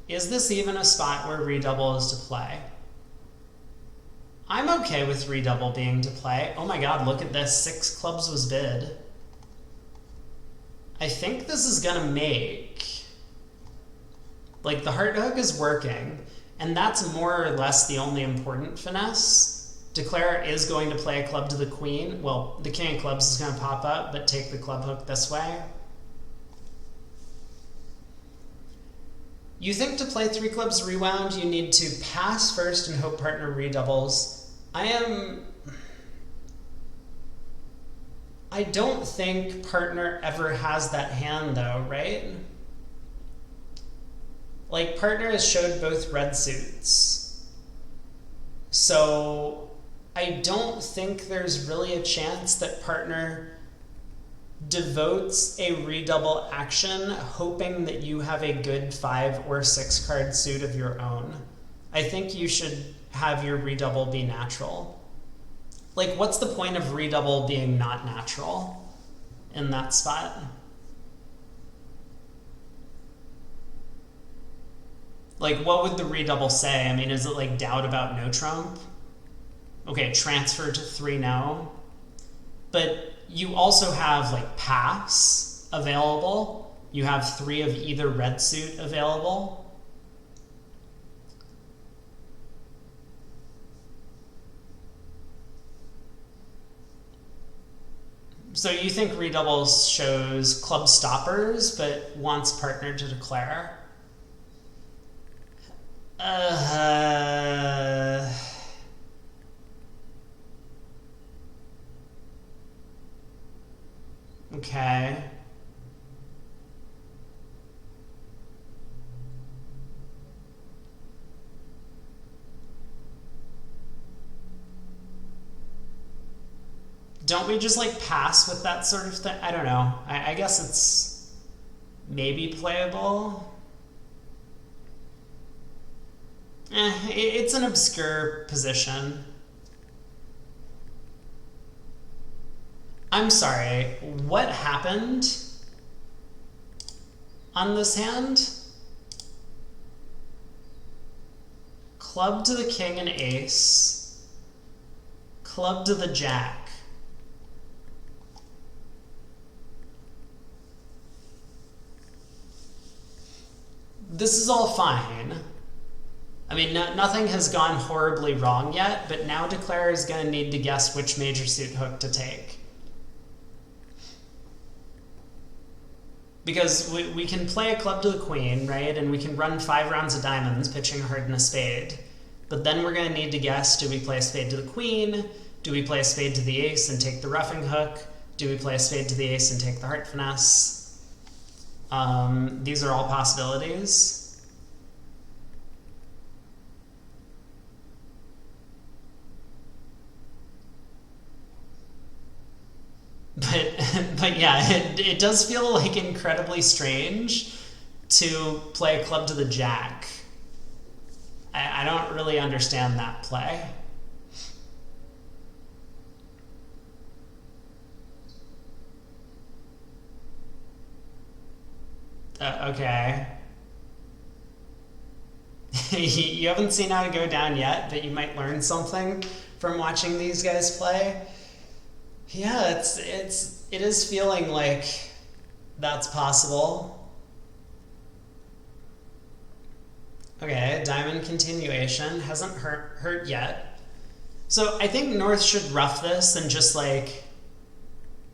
A: Is this even a spot where redouble is to play? I'm okay with redouble being to play. Oh my god, look at this. 6 clubs was bid. I think this is gonna make... Like, the heart hook is working, and that's more or less the only important finesse. Declare is going to play a club to the queen. Well, the king of clubs is going to pop up, but take the club hook this way. You think to play 3 clubs rewound, you need to pass first and hope partner redoubles. I don't think partner ever has that hand, though, right? Like, partner has showed both red suits. So I don't think there's really a chance that partner devotes a redouble action hoping that you have a good 5 or 6 card suit of your own. I think you should have your redouble be natural. Like, what's the point of redouble being not natural in that spot? Like, what would the redouble say? I mean, is it like doubt about no trump? Okay, transfer to 3 now. But you also have like pass available. You have 3 of either red suit available. So you think redoubles shows club stoppers, but wants partner to declare? Okay. don't we just like pass with that sort of thing? I don't know. I guess it's maybe playable. It's an obscure position. I'm sorry, what happened on this hand? Club to the king and ace. Club to the jack. This is all fine. I mean, nothing has gone horribly wrong yet, but now Declare is going to need to guess which major suit hook to take. Because we can play a club to the queen, right? And we can run 5 rounds of diamonds, pitching a heart and a spade. But then we're going to need to guess, do we play a spade to the queen? Do we play a spade to the ace and take the roughing hook? Do we play a spade to the ace and take the heart finesse? These are all possibilities. But yeah, it does feel like incredibly strange to play a club to the jack. I don't really understand that play. Okay. You haven't seen how to go down yet, but you might learn something from watching these guys play. Yeah, it is feeling like that's possible. Okay, diamond continuation hasn't hurt yet. So I think North should rough this and just like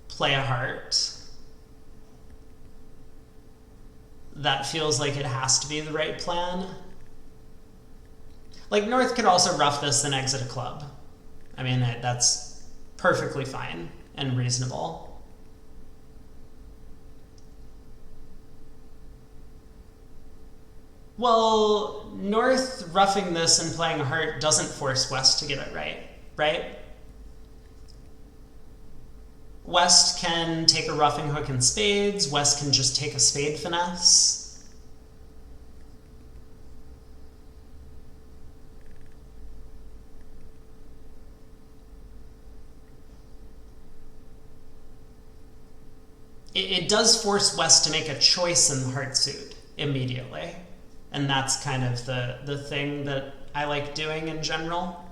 A: play a heart. That feels like it has to be the right plan. Like North could also rough this and exit a club. I mean, that's perfectly fine and reasonable. Well, North roughing this and playing a heart doesn't force West to get it right, right? West can take a roughing hook and spades. West can just take a spade finesse. It does force West to make a choice in the heart suit immediately. And that's kind of the thing that I like doing in general.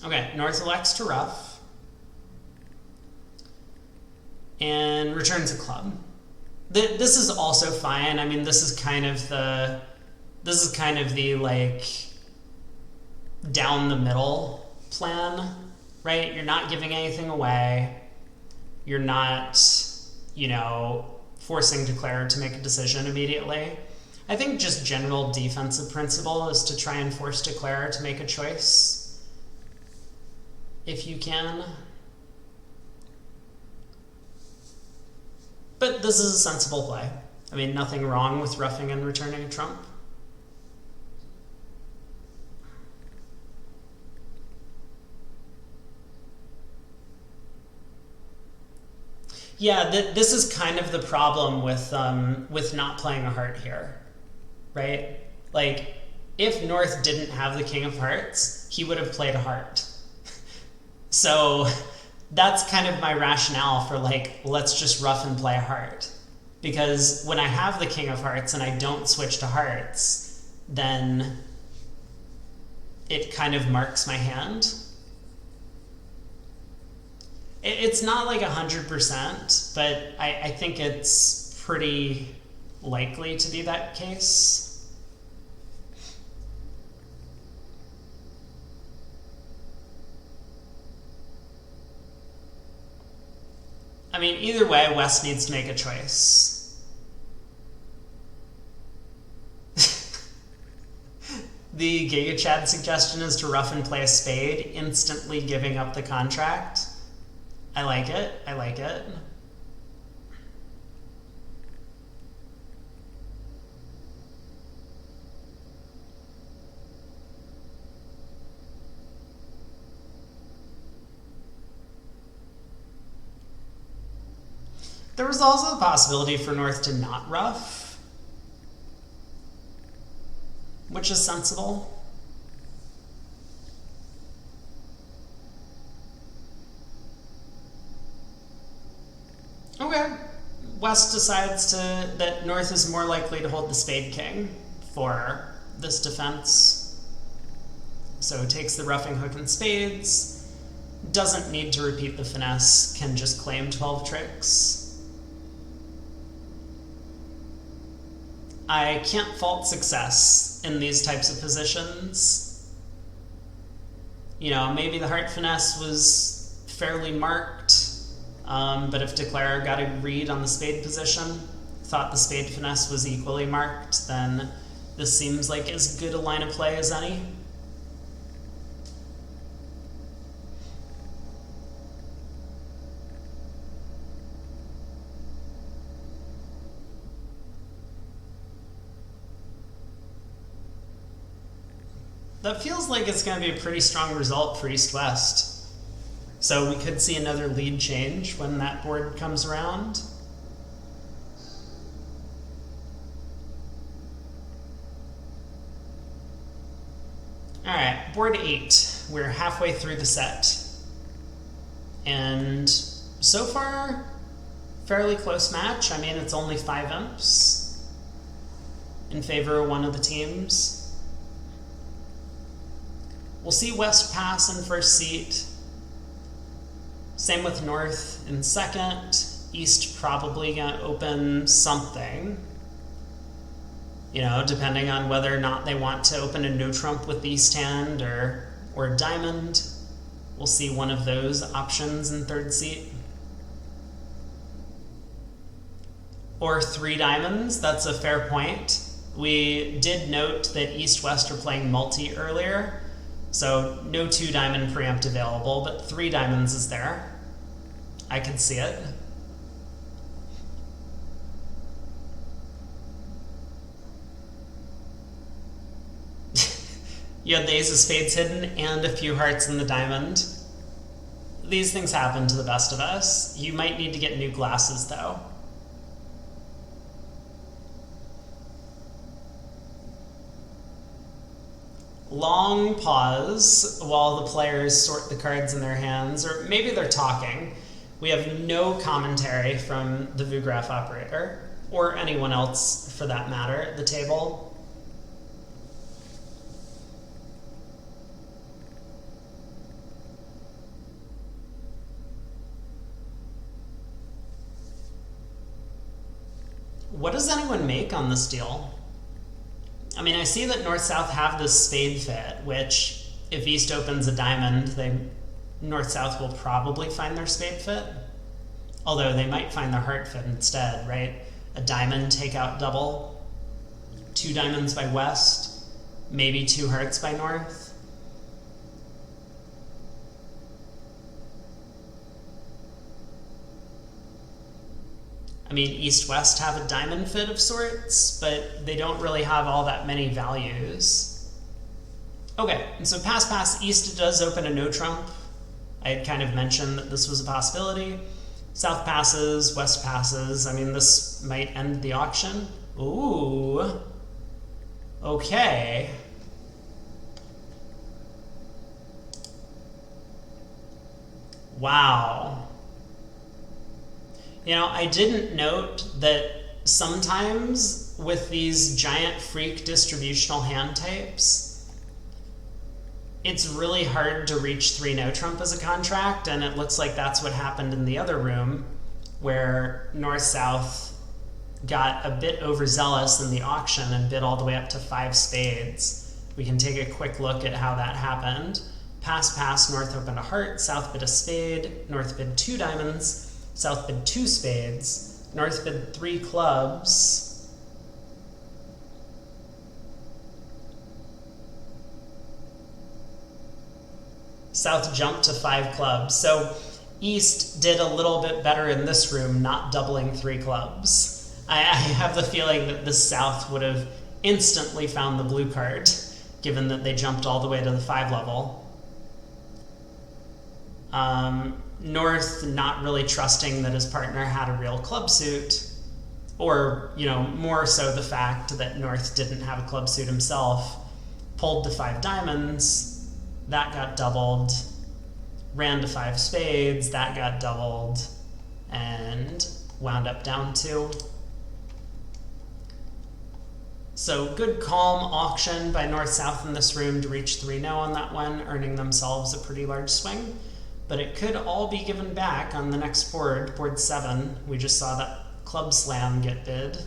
A: Okay, North elects to rough. And returns a club. This is also fine. I mean, this is kind of the like down the middle plan. Right? You're not giving anything away. You're not, you know, forcing Declare to make a decision immediately. I think just general defensive principle is to try and force Declare to make a choice. If you can. But this is a sensible play. I mean, nothing wrong with roughing and returning a trump. Yeah, this is kind of the problem with not playing a heart here, right? Like, if North didn't have the king of hearts, he would have played a heart. So that's kind of my rationale for like, let's just rough and play a heart. Because when I have the king of hearts and I don't switch to hearts, then it kind of marks my hand. It's not like 100%, but I think it's pretty likely to be that case. I mean, either way, West needs to make a choice. The Giga Chad suggestion is to rough and play a spade, instantly giving up the contract. I like it. I like it. There was also a possibility for North to not ruff, which is sensible. Okay. West decides that North is more likely to hold the Spade King for this defense. So takes the roughing hook and spades. Doesn't need to repeat the finesse, can just claim 12 tricks. I can't fault success in these types of positions. You know, maybe the heart finesse was fairly marked, but if Declarer got a read on the spade position, thought the spade finesse was equally marked, then this seems like as good a line of play as any. That feels like it's going to be a pretty strong result for East-West. So we could see another lead change when that board comes around. Alright, board 8. We're halfway through the set. And so far, fairly close match. I mean, it's only 5 imps in favor of one of the teams. We'll see West pass in first seat. Same with North in second. East probably gonna open something. You know, depending on whether or not they want to open a no trump with the East hand or diamond. We'll see one of those options in third seat. Or 3 diamonds, that's a fair point. We did note that East-West are playing multi earlier. So no 2 diamond preempt available, but 3 diamonds is there. I can see it. You had the ace of spades hidden and a few hearts in the diamond. These things happen to the best of us. You might need to get new glasses though. Long pause while the players sort the cards in their hands, or maybe they're talking. We have no commentary from the Vugraph operator, or anyone else for that matter, at the table. What does anyone make on this deal? I mean, I see that North-South have this spade fit, which, if East opens a diamond, North-South will probably find their spade fit. Although they might find their heart fit instead, right? A diamond takeout double, 2 diamonds by West, maybe 2 hearts by North. I mean, East-West have a diamond fit of sorts, but they don't really have all that many values. Okay, and so pass, East does open a no trump. I had kind of mentioned that this was a possibility. South passes, West passes. I mean, this might end the auction. Ooh. Okay. Wow. You know, I didn't note that sometimes with these giant freak distributional hand types, it's really hard to reach 3 no trump as a contract, and it looks like that's what happened in the other room, where North-South got a bit overzealous in the auction and bid all the way up to 5 spades. We can take a quick look at how that happened. Pass, North opened a heart, South bid a spade, North bid 2 diamonds, South bid 2 spades, North bid 3 clubs. South jumped to 5 clubs. So East did a little bit better in this room, not doubling 3 clubs. I have the feeling that the South would have instantly found the blue card, given that they jumped all the way to the 5 level. North not really trusting that his partner had a real club suit, or, you know, more so the fact that North didn't have a club suit himself, pulled to 5 diamonds, that got doubled, ran to 5 spades, that got doubled, and wound up down 2. So good calm auction by North-South in this room to reach 3-0 on that one, earning themselves a pretty large swing. But it could all be given back on the next board, board 7. We just saw that club slam get bid.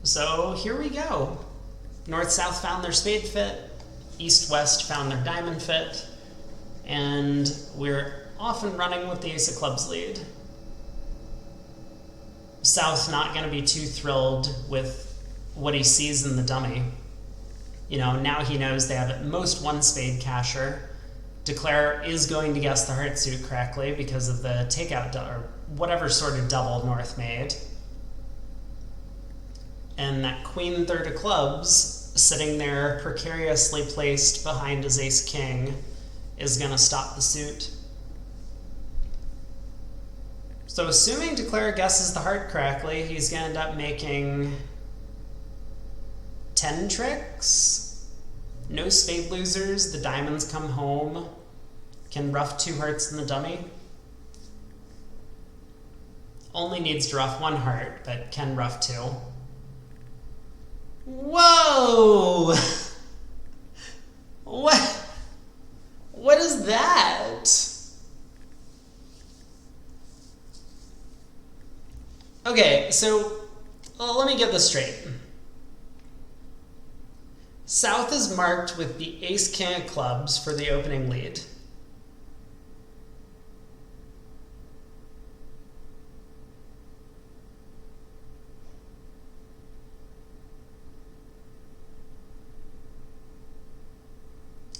A: So here we go. North-South found their spade fit, East-West found their diamond fit, and we're off and running with the ace of clubs lead. South not going to be too thrilled with what he sees in the dummy. You know, now he knows they have at most 1 spade casher. Declare is going to guess the heart suit correctly because of the takeout or whatever sort of double North made. And that queen 3rd of clubs sitting there precariously placed behind his ace king is going to stop the suit. So assuming Declare guesses the heart correctly, he's going to end up making 10 tricks. No spade losers, the diamonds come home. Can ruff 2 hearts in the dummy. Only needs to ruff 1 heart, but can ruff 2. Whoa! What is that? Okay, so let me get this straight. South is marked with the ace-king of clubs for the opening lead.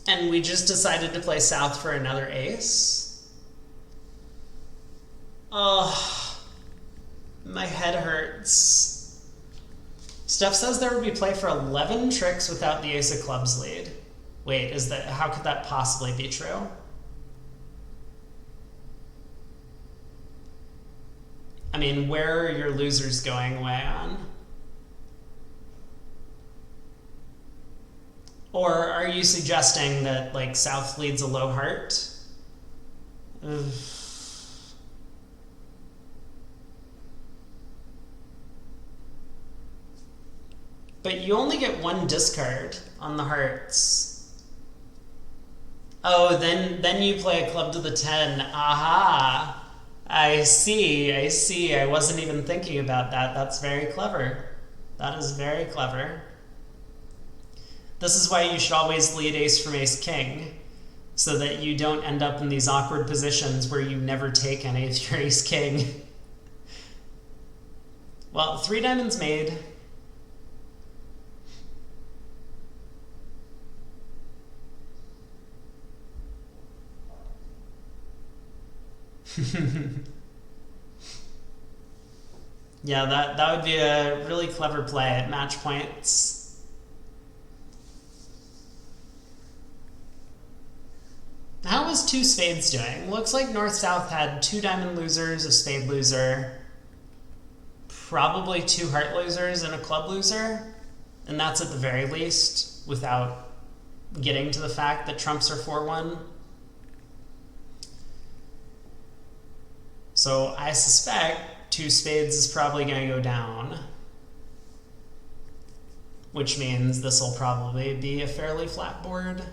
A: And we just decided to play South for another ace. Oh, my head hurts. Steph says there would be play for 11 tricks without the ace of clubs lead. Wait, how could that possibly be true? I mean, where are your losers going away on? Or are you suggesting that, like, South leads a low heart? Ugh. But you only get 1 discard on the hearts. Oh, then you play a club to the 10. Aha! I see. I wasn't even thinking about that. That's very clever. That is very clever. This is why you should always lead ace from ace king, so that you don't end up in these awkward positions where you never take any of your ace king. Well, 3 diamonds made. Yeah, that would be a really clever play at match points. How is 2 spades doing? Looks like North-South had 2 diamond losers, a spade loser, probably 2 heart losers and a club loser, and that's at the very least, without getting to the fact that trumps are 4-1. So I suspect 2 spades is probably going to go down, which means this will probably be a fairly flat board.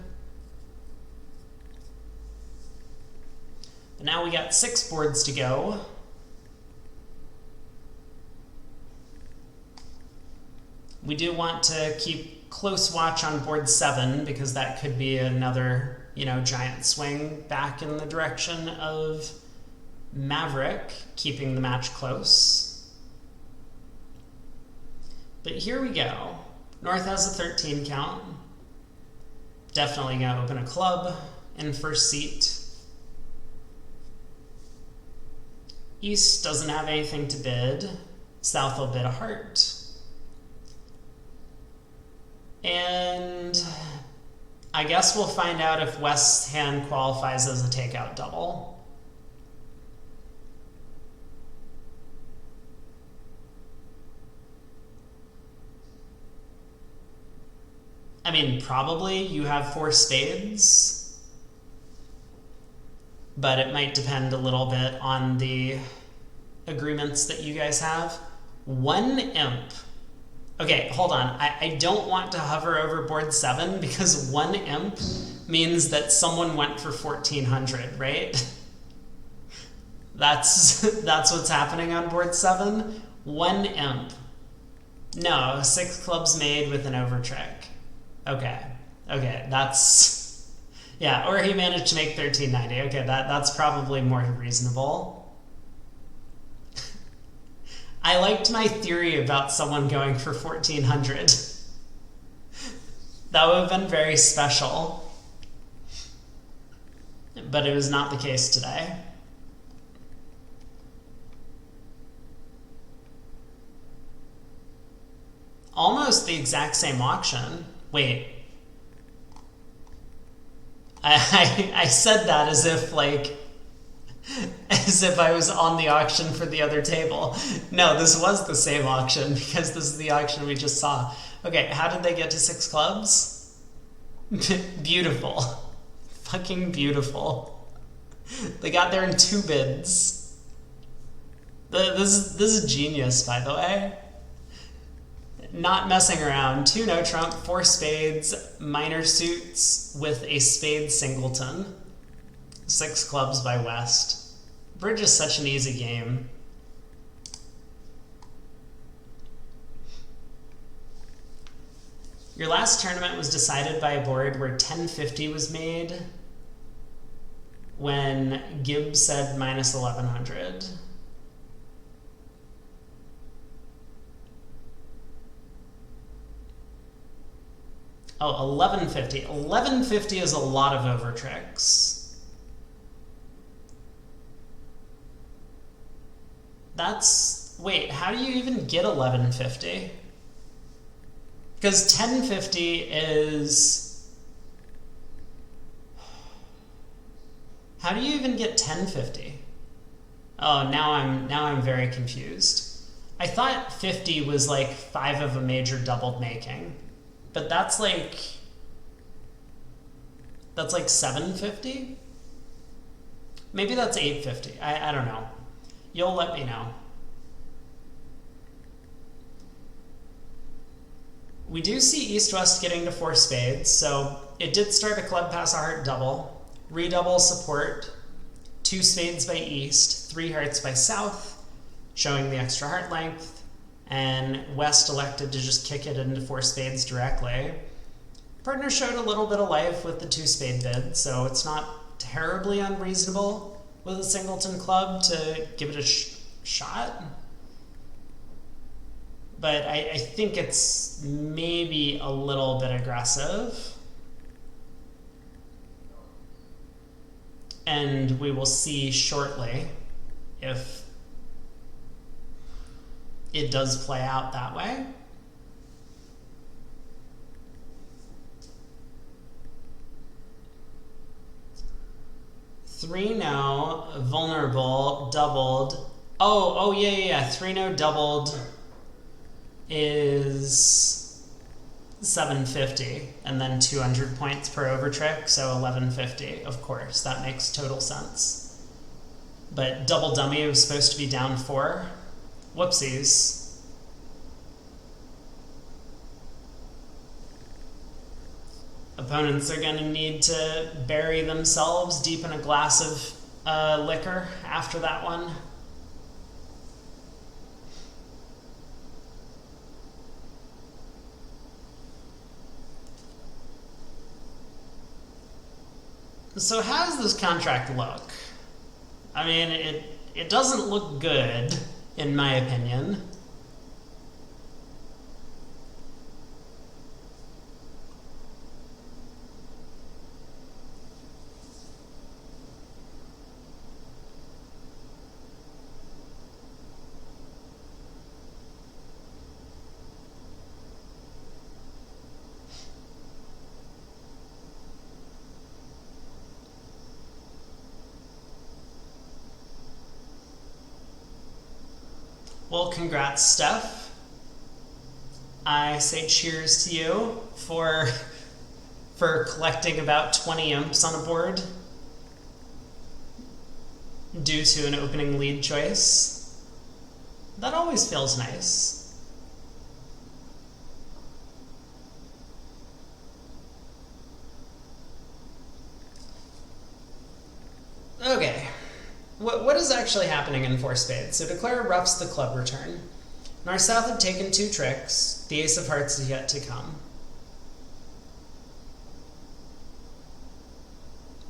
A: But now we got 6 boards to go. We do want to keep close watch on board 7 because that could be another, giant swing back in the direction of Maverick, keeping the match close. But here we go. North has a 13 count. Definitely going to open a club in first seat. East doesn't have anything to bid. South will bid a heart. And I guess we'll find out if West's hand qualifies as a takeout double. I mean, probably you have 4 spades, but it might depend a little bit on the agreements that you guys have. 1 imp. Okay, hold on. I don't want to hover over board 7 because 1 imp means that someone went for 1400, right? That's what's happening on board 7. 1 imp. No, 6 clubs made with an overtrick. Okay, that's... Yeah, or he managed to make 1390. Okay, that's probably more reasonable. I liked my theory about someone going for 1400. That would have been very special. But it was not the case today. Almost the exact same auction. Wait. I said that as if, like, as if I was on the auction for the other table. No, this was the same auction because this is the auction we just saw. Okay, how did they get to 6 clubs? Beautiful. Fucking beautiful. They got there in 2 bids. This is genius, by the way. Not messing around. 2 no trump, 4 spades, minor suits with a spade singleton. 6 clubs by West. Bridge is such an easy game. Your last tournament was decided by a board where 1050 was made when Gibbs said minus 1100. Oh, 1150. 1150 is a lot of overtricks. That's... Wait, how do you even get 1150? Because 1050 is... How do you even get 1050? Oh, now I'm very confused. I thought 50 was like 5 of a major doubled making. But that's like 750? Maybe that's 850. I don't know. You'll let me know. We do see East-West getting to 4 spades, so it did start a club pass a heart double, redouble support, 2 spades by East, 3 hearts by South, showing the extra heart length, and West elected to just kick it into 4 spades directly. Partner showed a little bit of life with the 2 spade bid, so it's not terribly unreasonable with a singleton club to give it a shot. But I think it's maybe a little bit aggressive. And we will see shortly if it does play out that way. Three no, vulnerable, doubled. Oh yeah. 3 no doubled is 750 and then 200 points per overtrick, so 1150. Of course, that makes total sense. But double dummy was supposed to be down 4. Whoopsies. Opponents are going to need to bury themselves deep in a glass of liquor after that one. So how does this contract look? I mean, it doesn't look good, in my opinion. Well, congrats, Steph. I say cheers to you for collecting about 20 imps on a board due to an opening lead choice. That always feels nice. Okay, what is actually happening in four spades? So declare roughs the club return. North-south have taken 2 tricks. The ace of hearts is yet to come.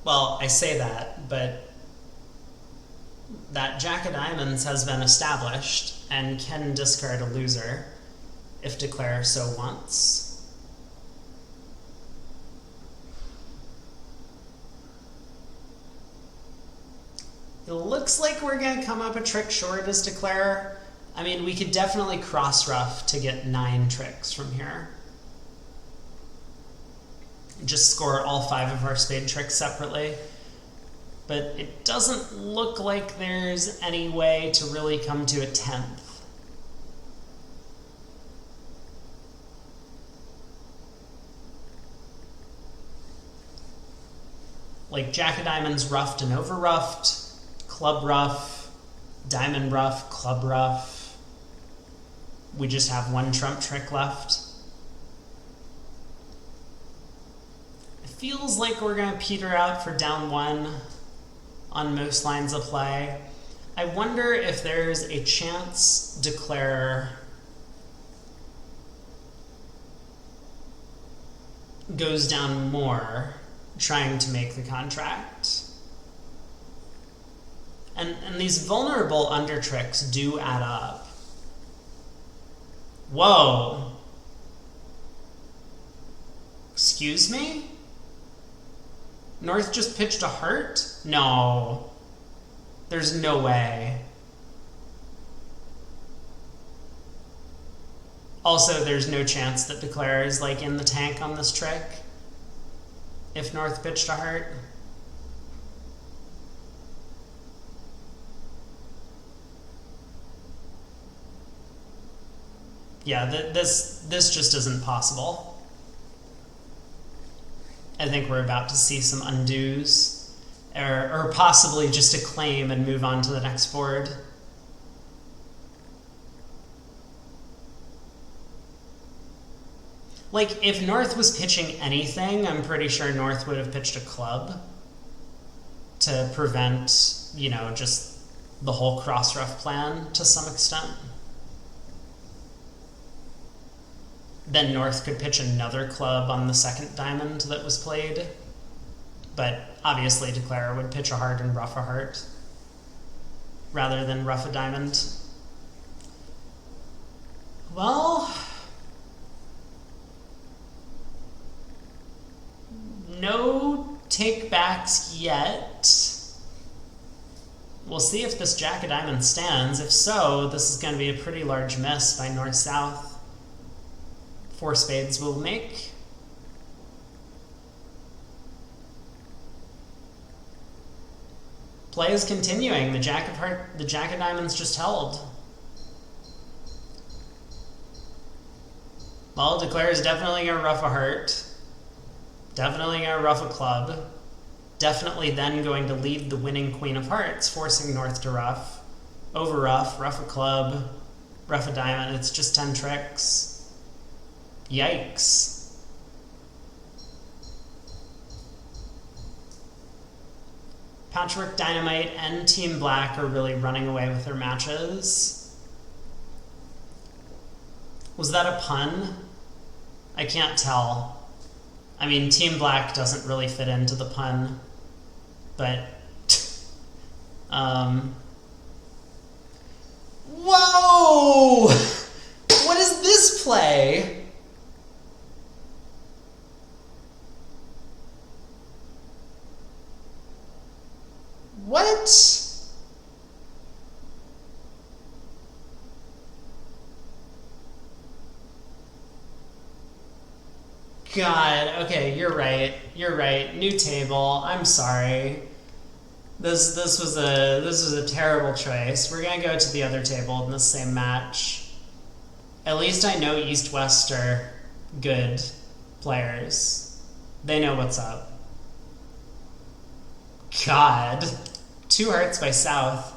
A: Well, I say that, but that jack of diamonds has been established and can discard a loser if declare so wants. It looks like we're going to come up a trick short as declare. I mean, we could definitely cross rough to get 9 tricks from here. Just score all 5 of our spade tricks separately. But it doesn't look like there's any way to really come to a 10th. Like jack of diamonds roughed and over roughed. Club rough, diamond rough, club rough. We just have 1 trump trick left. It feels like we're going to peter out for down 1 on most lines of play. I wonder if there's a chance declare goes down more, trying to make the contract. And these vulnerable under tricks do add up. Whoa. Excuse me? North just pitched a heart? No. There's no way. Also, there's no chance that declare is like in the tank on this trick if North pitched a heart. Yeah, this just isn't possible. I think we're about to see some undos, or possibly just a claim and move on to the next board. Like, if North was pitching anything, I'm pretty sure North would have pitched a club to prevent, you know, just the whole cross-rough plan to some extent. Then North could pitch another club on the second diamond that was played. But obviously declare would pitch a heart and rough a heart rather than rough a diamond. Well, no take-backs yet. We'll see if this jack of diamonds stands. If so, this is going to be a pretty large miss by north-south. 4 spades will make. Play is continuing. The jack of diamonds just held. Well, declare is definitely gonna rough a heart. Definitely gonna rough a club. Definitely then going to lead the winning queen of hearts, forcing North to rough. Over rough a club, rough a diamond. It's just 10 tricks. Yikes. Patchwork Dynamite and Team Black are really running away with their matches. Was that a pun? I can't tell. I mean, Team Black doesn't really fit into the pun, but whoa! What is this play? What? God, okay, you're right. You're right. New table. I'm sorry. This was a terrible choice. We're gonna go to the other table in the same match. At least I know East West are good players. They know what's up. God. 2 hearts by South.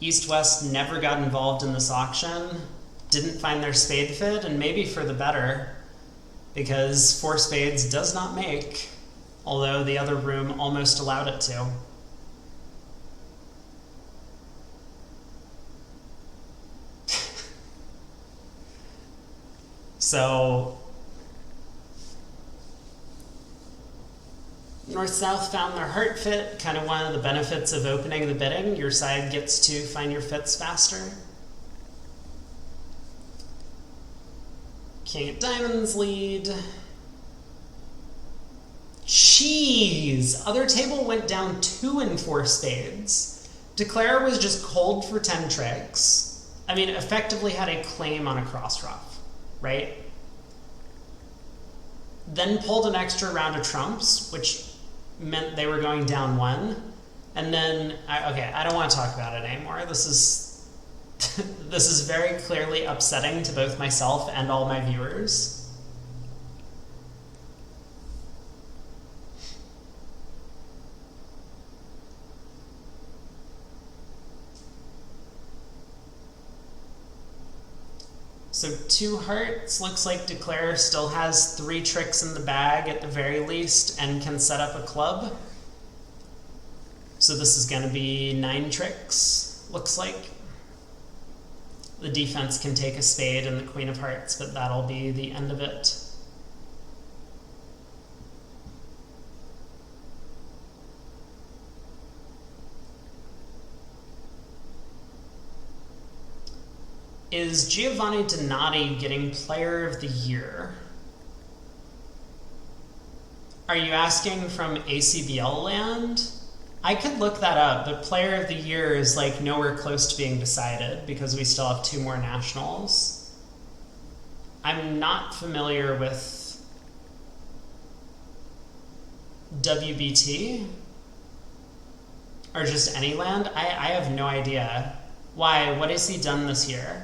A: East West never got involved in this auction. Didn't find their spade fit, and maybe for the better. Because 4 spades does not make, although the other room almost allowed it to. So, North-South found their heart fit, kind of one of the benefits of opening the bidding. Your side gets to find your fits faster. King of Diamonds lead. Jeez! Other table went down 2 and 4 spades. Declare was just cold for 10 tricks. I mean, effectively had a claim on a cross ruff, right? Then pulled an extra round of trumps, which meant they were going down 1. And then, okay, I don't want to talk about it anymore. This is this is very clearly upsetting to both myself and all my viewers. So 2 hearts, looks like Declare still has 3 tricks in the bag at the very least and can set up a club. So this is going to be 9 tricks, looks like. The defense can take a spade and the Queen of Hearts, but that'll be the end of it. Is Giovanni Donati getting Player of the Year? Are you asking from ACBL land? I could look that up, but Player of the Year is like nowhere close to being decided because we still have 2 more nationals. I'm not familiar with WBT or just any land. I have no idea. Why? What has he done this year?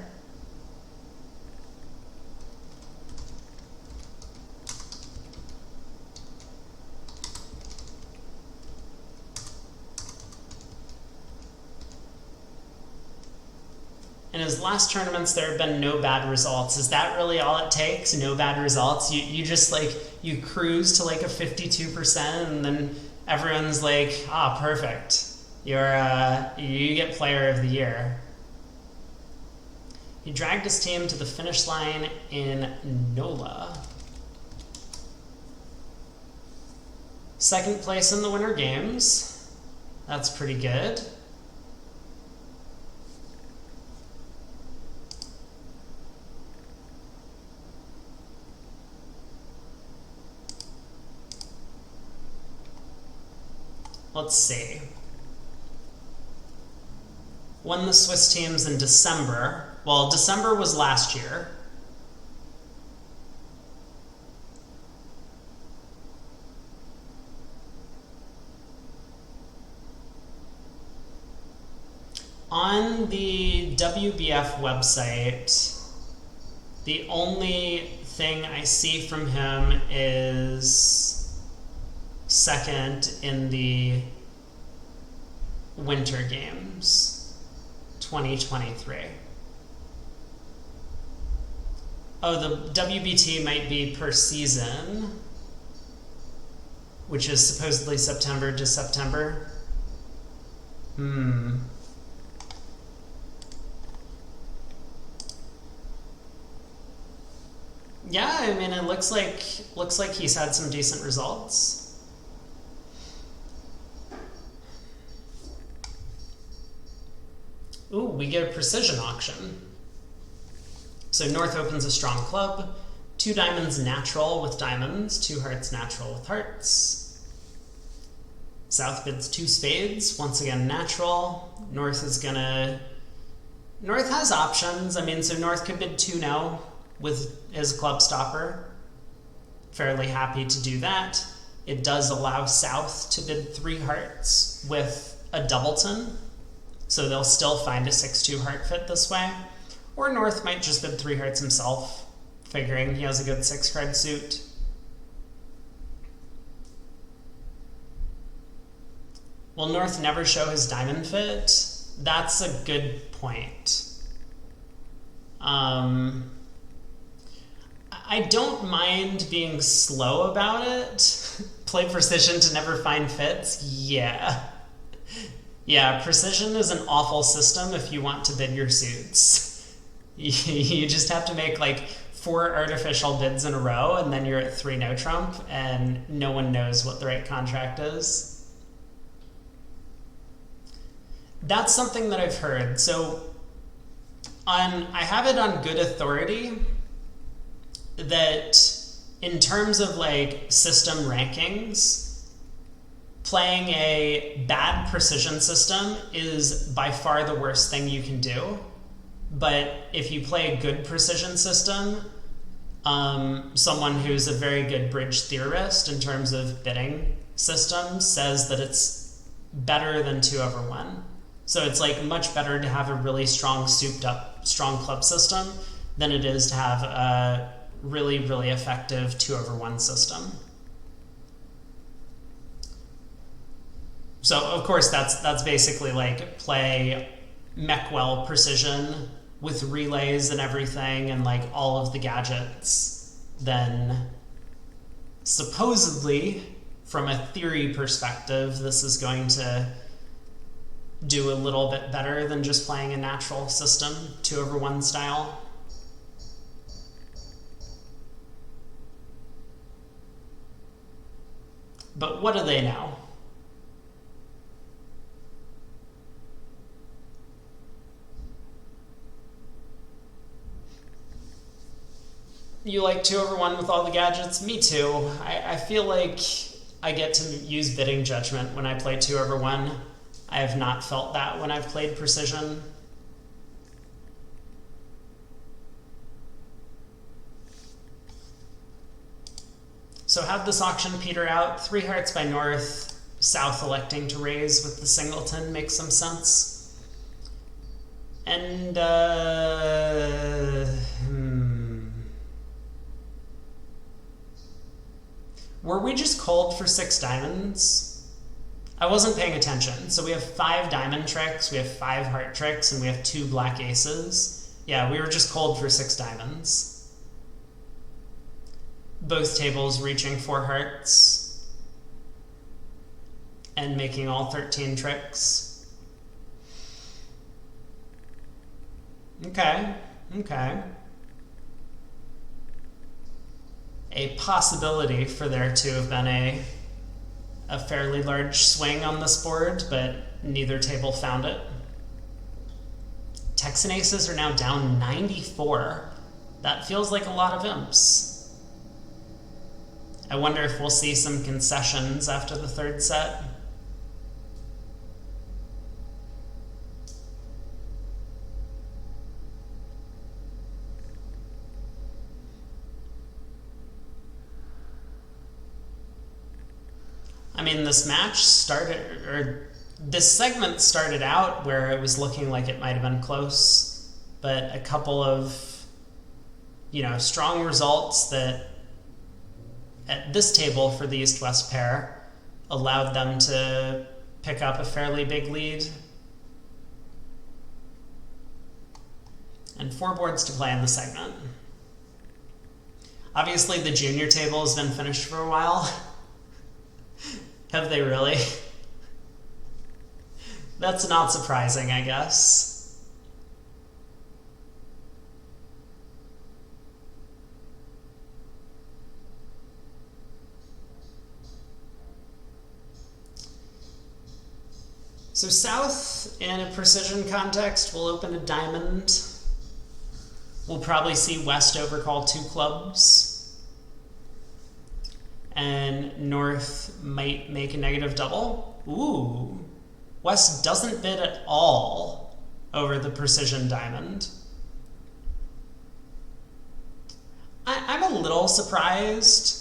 A: In his last tournaments, there have been no bad results. Is that really all it takes? No bad results? You just like, you cruise to like a 52% and then everyone's like, ah, perfect. You get Player of the Year. He dragged his team to the finish line in NOLA. 2nd place in the Winter Games. That's pretty good. Let's see. Won the Swiss teams in December. Well, December was last year. On the WBF website, the only thing I see from him is 2nd in the Winter Games 2023. Oh, the WBT might be per season, which is supposedly September to September. Yeah, I mean, it looks like he's had some decent results. Ooh, we get a precision auction. So North opens a strong club, 2 diamonds natural with diamonds, 2 hearts natural with hearts. South bids 2 spades, once again natural. North has options. I mean, so North could bid 2-no with his club stopper. Fairly happy to do that. it does allow South to bid 3 hearts with a doubleton, so they'll still find a 6-2 heart fit this way. Or North might just bid 3 hearts himself, figuring he has a good 6-card suit. Will North never show his diamond fit? That's a good point. I don't mind being slow about it. Play precision to never find fits? Yeah. Yeah, precision is an awful system if you want to bid your suits. You just have to make like 4 artificial bids in a row, and then you're at 3 no trump, and no one knows what the right contract is. That's something that I've heard. So I have it on good authority that in terms of like system rankings, playing a bad precision system is by far the worst thing you can do. But if you play a good precision system, someone who's a very good bridge theorist in terms of bidding systems says that it's better than 2/1. So it's like much better to have a really strong souped up, strong club system than it is to have a really, really effective 2/1 system. So of course that's basically like play Meckwell precision with relays and everything and like all of the gadgets. Then supposedly from a theory perspective, this is going to do a little bit better than just playing a natural system, 2/1 style. But what do they know? You like 2/1 with all the gadgets? Me too. I feel like I get to use bidding judgment when I play 2/1. I have not felt that when I've played precision. So how'd this auction peter out? 3 hearts by North, South electing to raise with the singleton makes some sense. And were we just called for 6 diamonds? I wasn't paying attention. So we have 5 diamond tricks, we have 5 heart tricks, and we have 2 black aces. Yeah, we were just called for 6 diamonds. Both tables reaching 4 hearts and making all 13 tricks. Okay. A possibility for there to have been a fairly large swing on this board, but neither table found it. Texan aces are now down 94. That feels like a lot of imps. I wonder if we'll see some concessions after the 3rd set. I mean, this segment started out where it was looking like it might have been close, but a couple of, strong results that at this table for the East-West pair allowed them to pick up a fairly big lead. And 4 boards to play in the segment. Obviously, the junior table has been finished for a while. Have they really? That's not surprising, I guess. So South, in a precision context, will open a diamond. We'll probably see West overcall 2 clubs. And North might make a negative double. Ooh. West doesn't bid at all over the precision diamond. I'm a little surprised.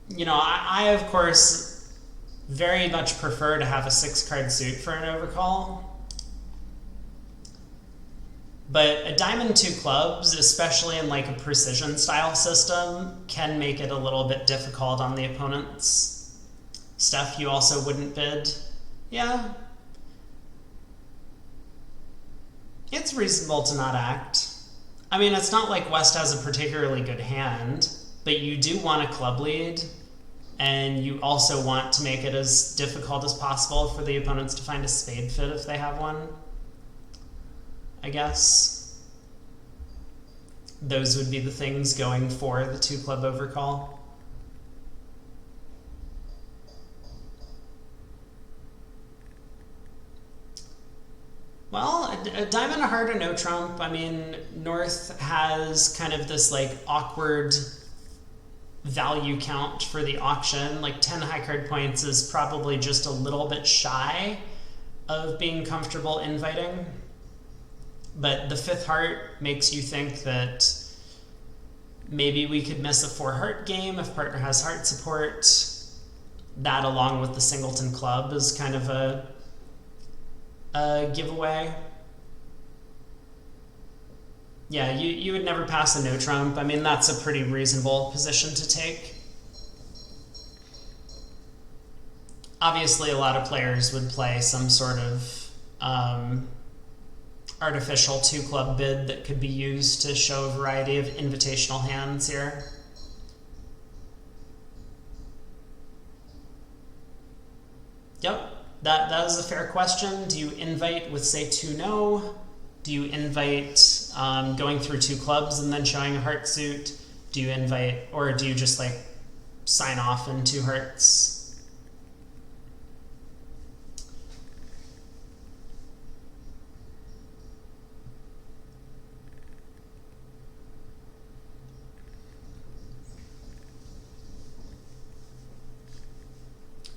A: You know, I of course very much prefer to have a 6-card suit for an overcall. But a diamond 2 clubs, especially in like a precision style system, can make it a little bit difficult on the opponent's stuff you also wouldn't bid. Yeah. It's reasonable to not act. I mean, it's not like West has a particularly good hand, but you do want a club lead, and you also want to make it as difficult as possible for the opponents to find a spade fit if they have one. I guess those would be the things going for the 2 club overcall. Well, a diamond, a heart, a no trump. I mean, North has kind of this like awkward value count for the auction. Like 10 high card points is probably just a little bit shy of being comfortable inviting. But the 5th heart makes you think that maybe we could miss a 4 heart game if partner has heart support. That along with the singleton club is kind of a giveaway. Yeah, you would never pass a no trump. I mean, that's a pretty reasonable position to take. Obviously, a lot of players would play some sort of artificial 2 club bid that could be used to show a variety of invitational hands here. Yep, that is a fair question. Do you invite with, say, 2 no? Do you invite going through 2 clubs and then showing a heart suit? Do you invite, or do you just like sign off in 2 hearts?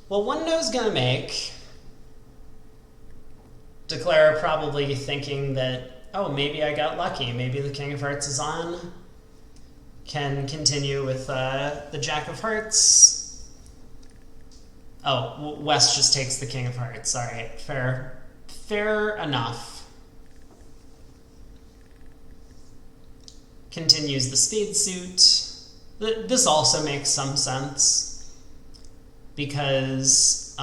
A: Well, 1 no's gonna make. Declare probably thinking that, oh, maybe I got lucky. Maybe the King of Hearts is on. Can continue with the Jack of Hearts. Oh, West just takes the King of Hearts. All right, fair enough. Continues the spade suit. This also makes some sense because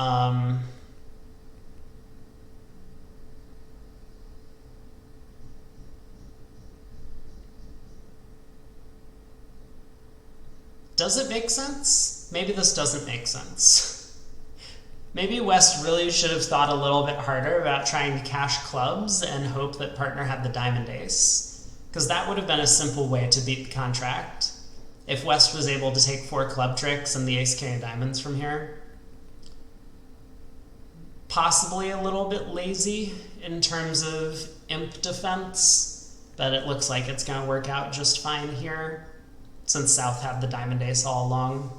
A: does it make sense? Maybe this doesn't make sense. Maybe West really should have thought a little bit harder about trying to cash clubs and hope that partner had the diamond ace, because that would have been a simple way to beat the contract. If West was able to take 4 club tricks and the ace king of diamonds from here. Possibly a little bit lazy in terms of imp defense, but it looks like it's going to work out just fine here, since South had the diamond ace all along.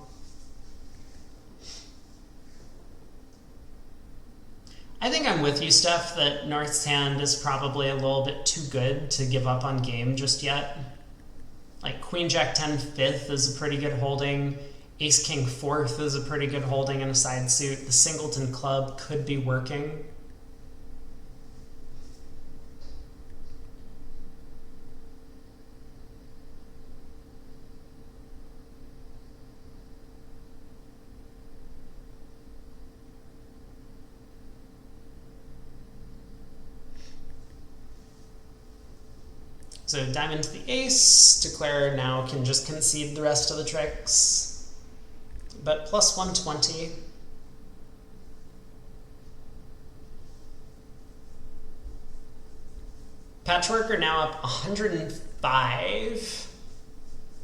A: I think I'm with you, Steph, that North's hand is probably a little bit too good to give up on game just yet. Like Queen Jack 10 5th is a pretty good holding. Ace King 4th is a pretty good holding in a side suit. The singleton club could be working. So diamond to the ace, declare now can just concede the rest of the tricks. But plus 120. Patchwork are now up 105.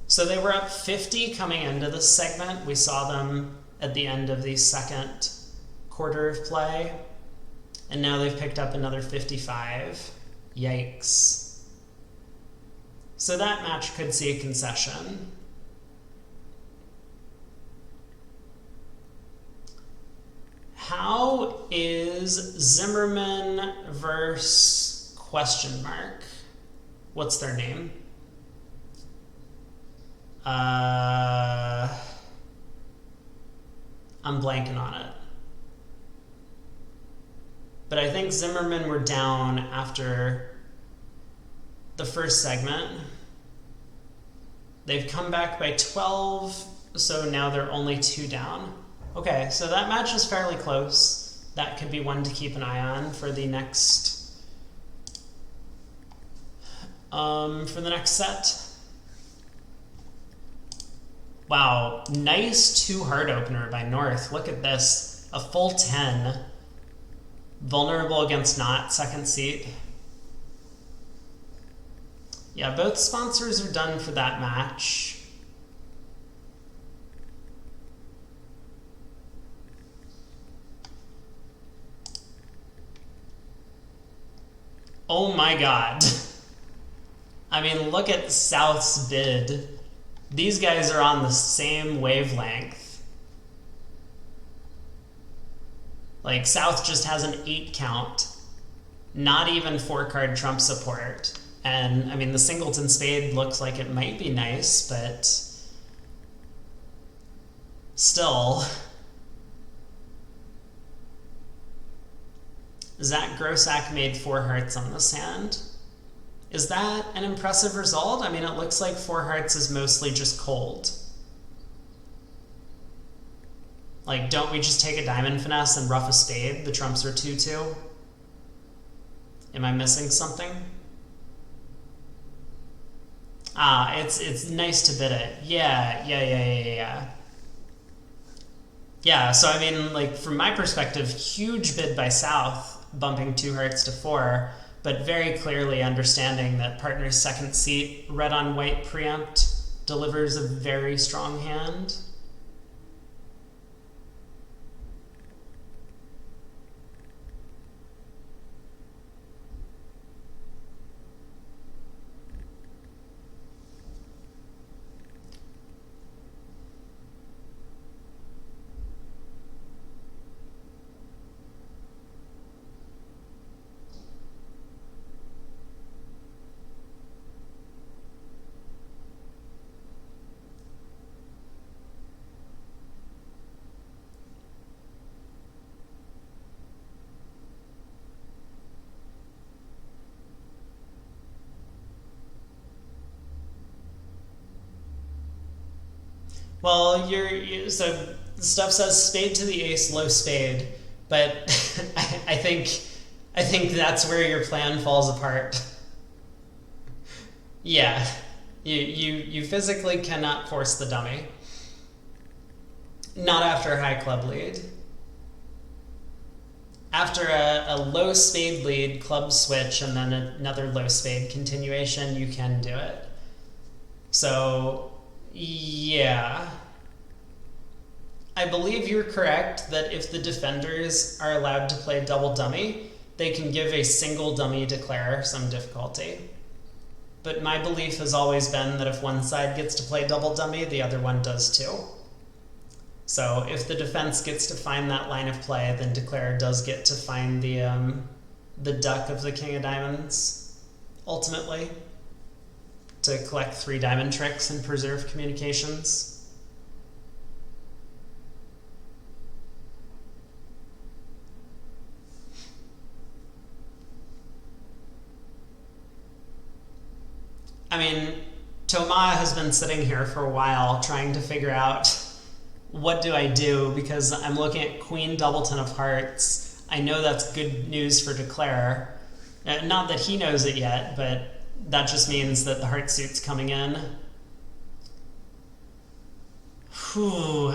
A: So they were up 50 coming into this segment. We saw them at the end of the second quarter of play. And now they've picked up another 55. Yikes. So that match could see a concession. How is Zimmerman versus question mark? What's their name? I'm blanking on it. But I think Zimmerman were down after the first segment. They've come back by 12, so now they're only 2 down. Okay, so that match is fairly close. That could be one to keep an eye on for the next set. Wow, nice 2-heart opener by North. Look at this, a full 10. Vulnerable against Not, second seat. Yeah, both sponsors are done for that match. Oh my god. I mean, look at South's bid. These guys are on the same wavelength. Like, South just has an 8 count. Not even 4-card trump support. And, I mean, the Singleton Spade looks like it might be nice, but still. Zach Grossack made 4 hearts on this hand. Is that an impressive result? I mean, it looks like 4 hearts is mostly just cold. Like, don't we just take a diamond finesse and ruff a spade? The trumps are 2-2. Am I missing something? Ah, it's nice to bid it. Yeah. Yeah, so I mean, like, from my perspective, huge bid by South, bumping 2 hearts to 4, but very clearly understanding that partner's second seat, red on white preempt, delivers a very strong hand. Well, so the stuff says spade to the ace, low spade, but I think that's where your plan falls apart. Yeah, you physically cannot force the dummy. Not after a high club lead. After a low spade lead, club switch, and then another low spade continuation, you can do it. So, yeah. I believe you're correct that if the defenders are allowed to play double dummy, they can give a single dummy declare some difficulty. But my belief has always been that if one side gets to play double dummy, the other one does too. So if the defense gets to find that line of play, then declare does get to find the duck of the king of diamonds, ultimately, to collect 3 diamond tricks and preserve communications. I mean, Toma has been sitting here for a while trying to figure out what do I do, because I'm looking at Queen Doubleton of Hearts. I know that's good news for declare. Not that he knows it yet, but that just means that the heart suit's coming in. Whew.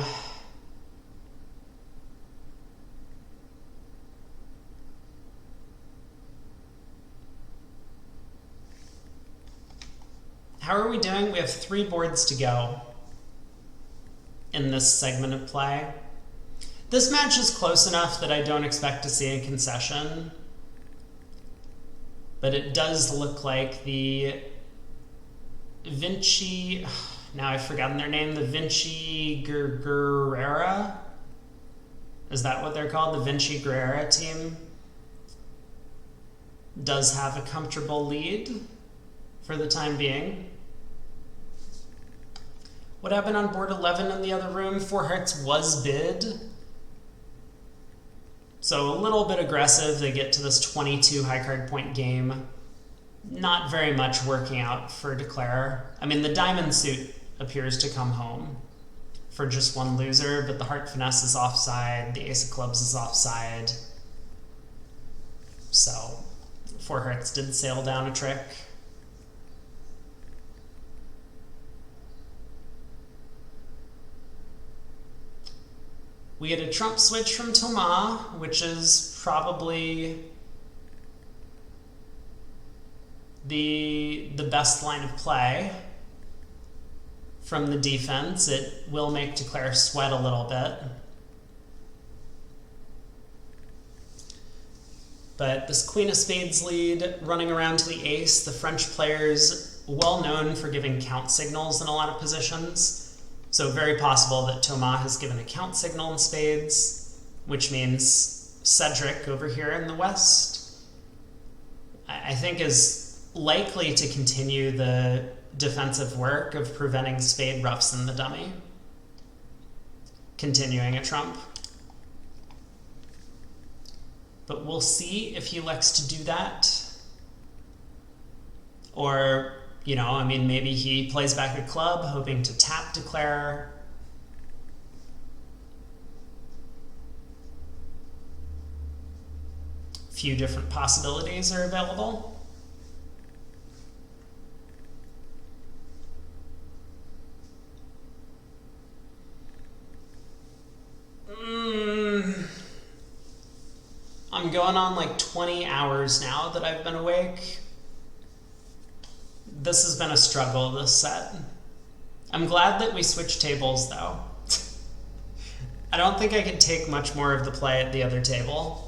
A: How are we doing? We have 3 boards to go in this segment of play. This match is close enough that I don't expect to see a concession. But it does look like the Vinci... Now I've forgotten their name. The Vinciguerra? Is that what they're called? The Vinciguerra team does have a comfortable lead for the time being. What happened on board 11 in the other room? 4 hearts was bid. So a little bit aggressive. They get to this 22 high card point game. Not very much working out for Declare. I mean, the diamond suit appears to come home for just one loser, but the heart finesse is offside, the ace of clubs is offside. So, four hearts did sail down a trick. We get a trump switch from Thomas, which is probably the best line of play from the defense. It will make Declare sweat a little bit. But this Queen of Spades lead running around to the ace, the French players well known for giving count signals in a lot of positions. So very possible that Thomas has given a count signal in spades, which means Cedric over here in the West, I think is likely to continue the defensive work of preventing spade ruffs in the dummy. Continuing a trump. But we'll see if he elects to do that. Or, you know, I mean, maybe he plays back a club, hoping to tap Declare. Few different possibilities are available. I'm going on like 20 hours now that I've been awake. This has been a struggle, this set. I'm glad that we switched tables, though. I don't think I could take much more of the play at the other table.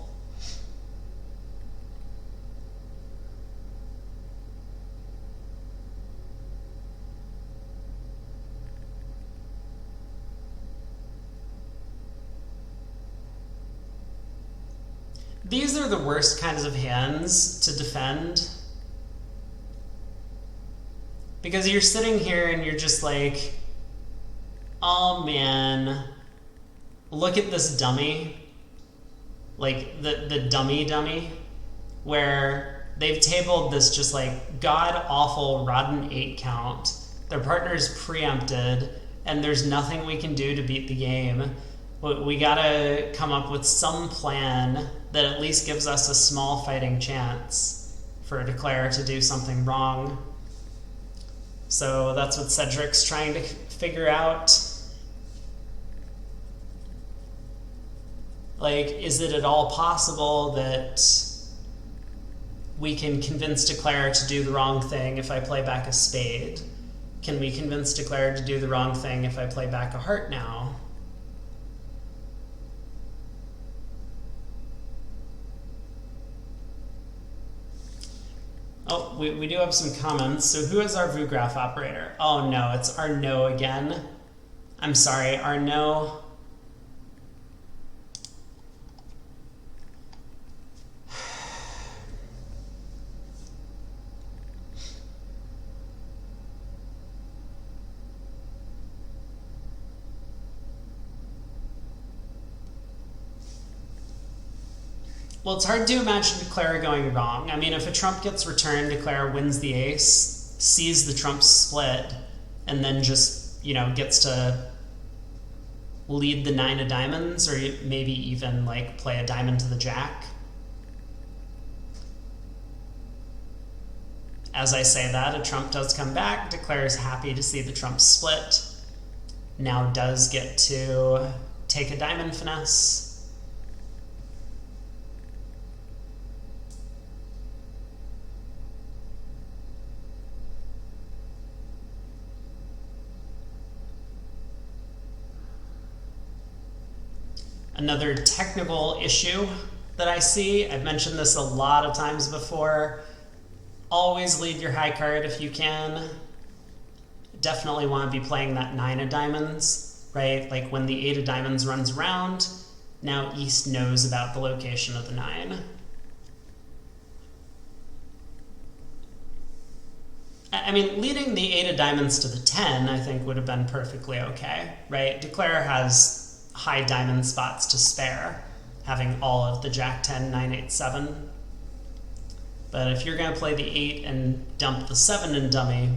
A: These are the worst kinds of hands to defend. Because you're sitting here and you're just like, oh man, look at this dummy. Like the dummy, where they've tabled this just like god-awful rotten 8 count. Their partner's preempted, and there's nothing we can do to beat the game. We gotta come up with some plan that at least gives us a small fighting chance for Declare to do something wrong. So that's what Cedric's trying to figure out. Like, is it at all possible that we can convince Declare to do the wrong thing if I play back a spade? Can we convince Declare to do the wrong thing if I play back a heart now? Oh, we do have some comments. So who is our VU graph operator? Oh no, it's Arnaud again. I'm sorry, Arnaud. Well, it's hard to imagine Declare going wrong. I mean, if a trump gets returned, Declare wins the ace, sees the trump split, and then just, you know, gets to lead the 9 of diamonds, or maybe even like play a diamond to the jack. As I say that, a trump does come back. Declare is happy to see the trump split. Now does get to take a diamond finesse. Another technical issue that I see, I've mentioned this a lot of times before, always lead your high card if you can. Definitely want to be playing that 9 of diamonds, right? Like when the 8 of diamonds runs around, now East knows about the location of the 9. I mean, leading the 8 of diamonds to the 10, I think would have been perfectly okay, right? Declare has high diamond spots to spare. having all of the Jack 10, 9, 8, 7. But if you're going to play the 8 and dump the 7 in dummy,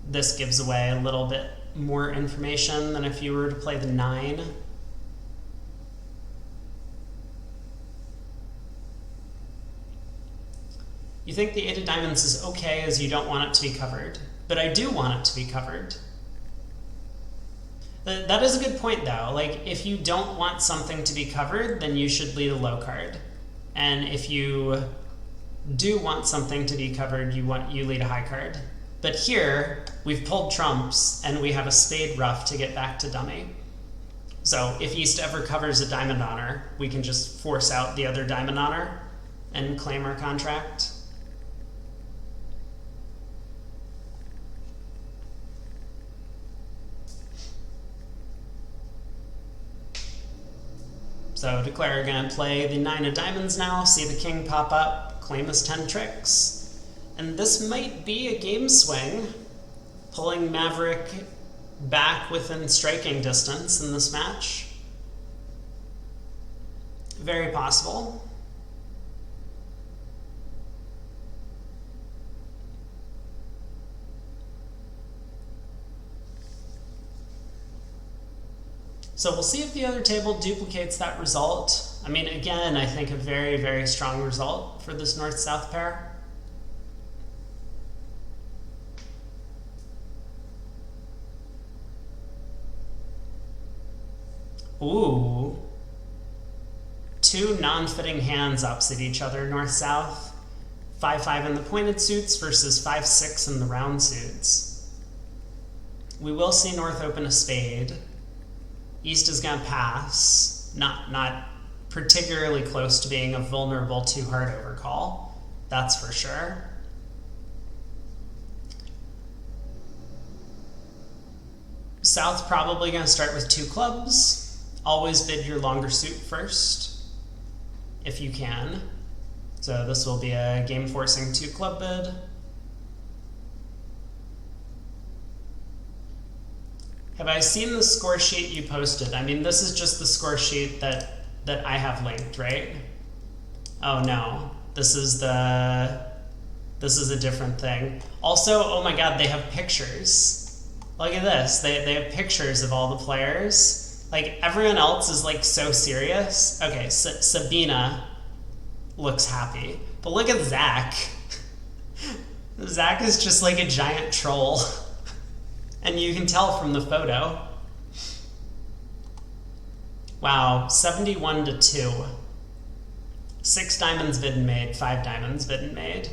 A: this gives away a little bit more information than if you were to play the 9. You think the 8 of diamonds is okay as you don't want it to be covered, but I do want it to be covered. That is a good point, though. Like, if you don't want something to be covered, then you should lead a low card. And if you do want something to be covered, you lead a high card. But here, we've pulled trumps, and we have a spade ruff to get back to dummy. So if East ever covers a diamond honor, we can just force out the other diamond honor and claim our contract. So Declare going to play the 9 of diamonds now, see the king pop up, claim his 10 tricks. And this might be a game swing, pulling Maverick back within striking distance in this match. Very possible. So we'll see if the other table duplicates that result. I mean, again, I think a very, very strong result for this north-south pair. Ooh. 2 non-fitting hands opposite each other, north-south. 5-5 in the pointed suits versus 5-6 in the round suits. We will see North open a spade. East is going to pass, not particularly close to being a vulnerable 2-heart overcall, that's for sure. South probably going to start with 2 clubs. Always bid your longer suit first, if you can. So this will be a game-forcing 2-club bid. Have I seen the score sheet you posted? I mean, this is just the score sheet that I have linked, right? Oh no, this is a different thing. Also, oh my god, they have pictures. Look at this, they have pictures of all the players. Like, everyone else is like so serious. Okay, Sabina looks happy, but look at Zach. Zach is just like a giant troll. And you can tell from the photo. Wow, 71-2. 6 diamonds bid and made, 5 diamonds bid and made.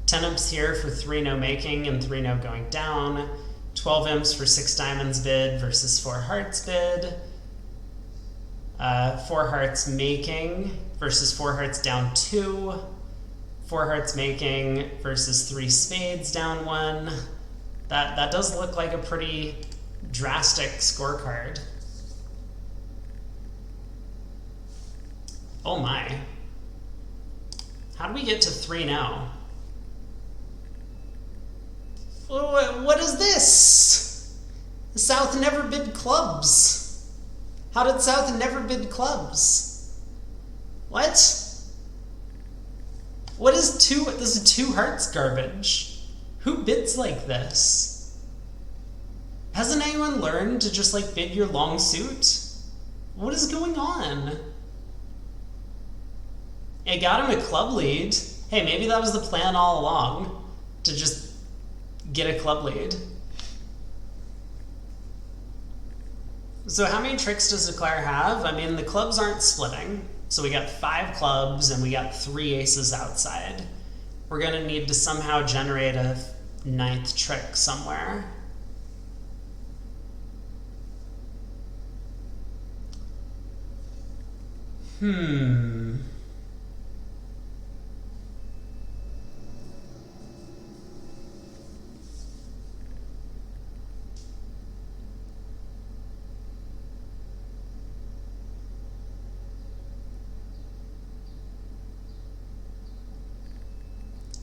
A: 10 imps here for 3 no making and 3 no going down. 12 imps for 6 diamonds bid versus 4 hearts bid. 4 hearts making versus 4 hearts down 2. 4 hearts making versus 3 spades down 1. That does look like a pretty drastic scorecard. Oh my. How do we get to 3 now? What is this? South never bid clubs. How did South never bid clubs? What? What is 2? This is 2 hearts garbage. Who bids like this? Hasn't anyone learned to just like bid your long suit? What is going on? It got him a club lead. Hey, maybe that was the plan all along, to just get a club lead. So how many tricks does Declare have? I mean, the clubs aren't splitting. So we got 5 clubs and we got 3 aces outside. We're going to need to somehow generate a 9th trick somewhere.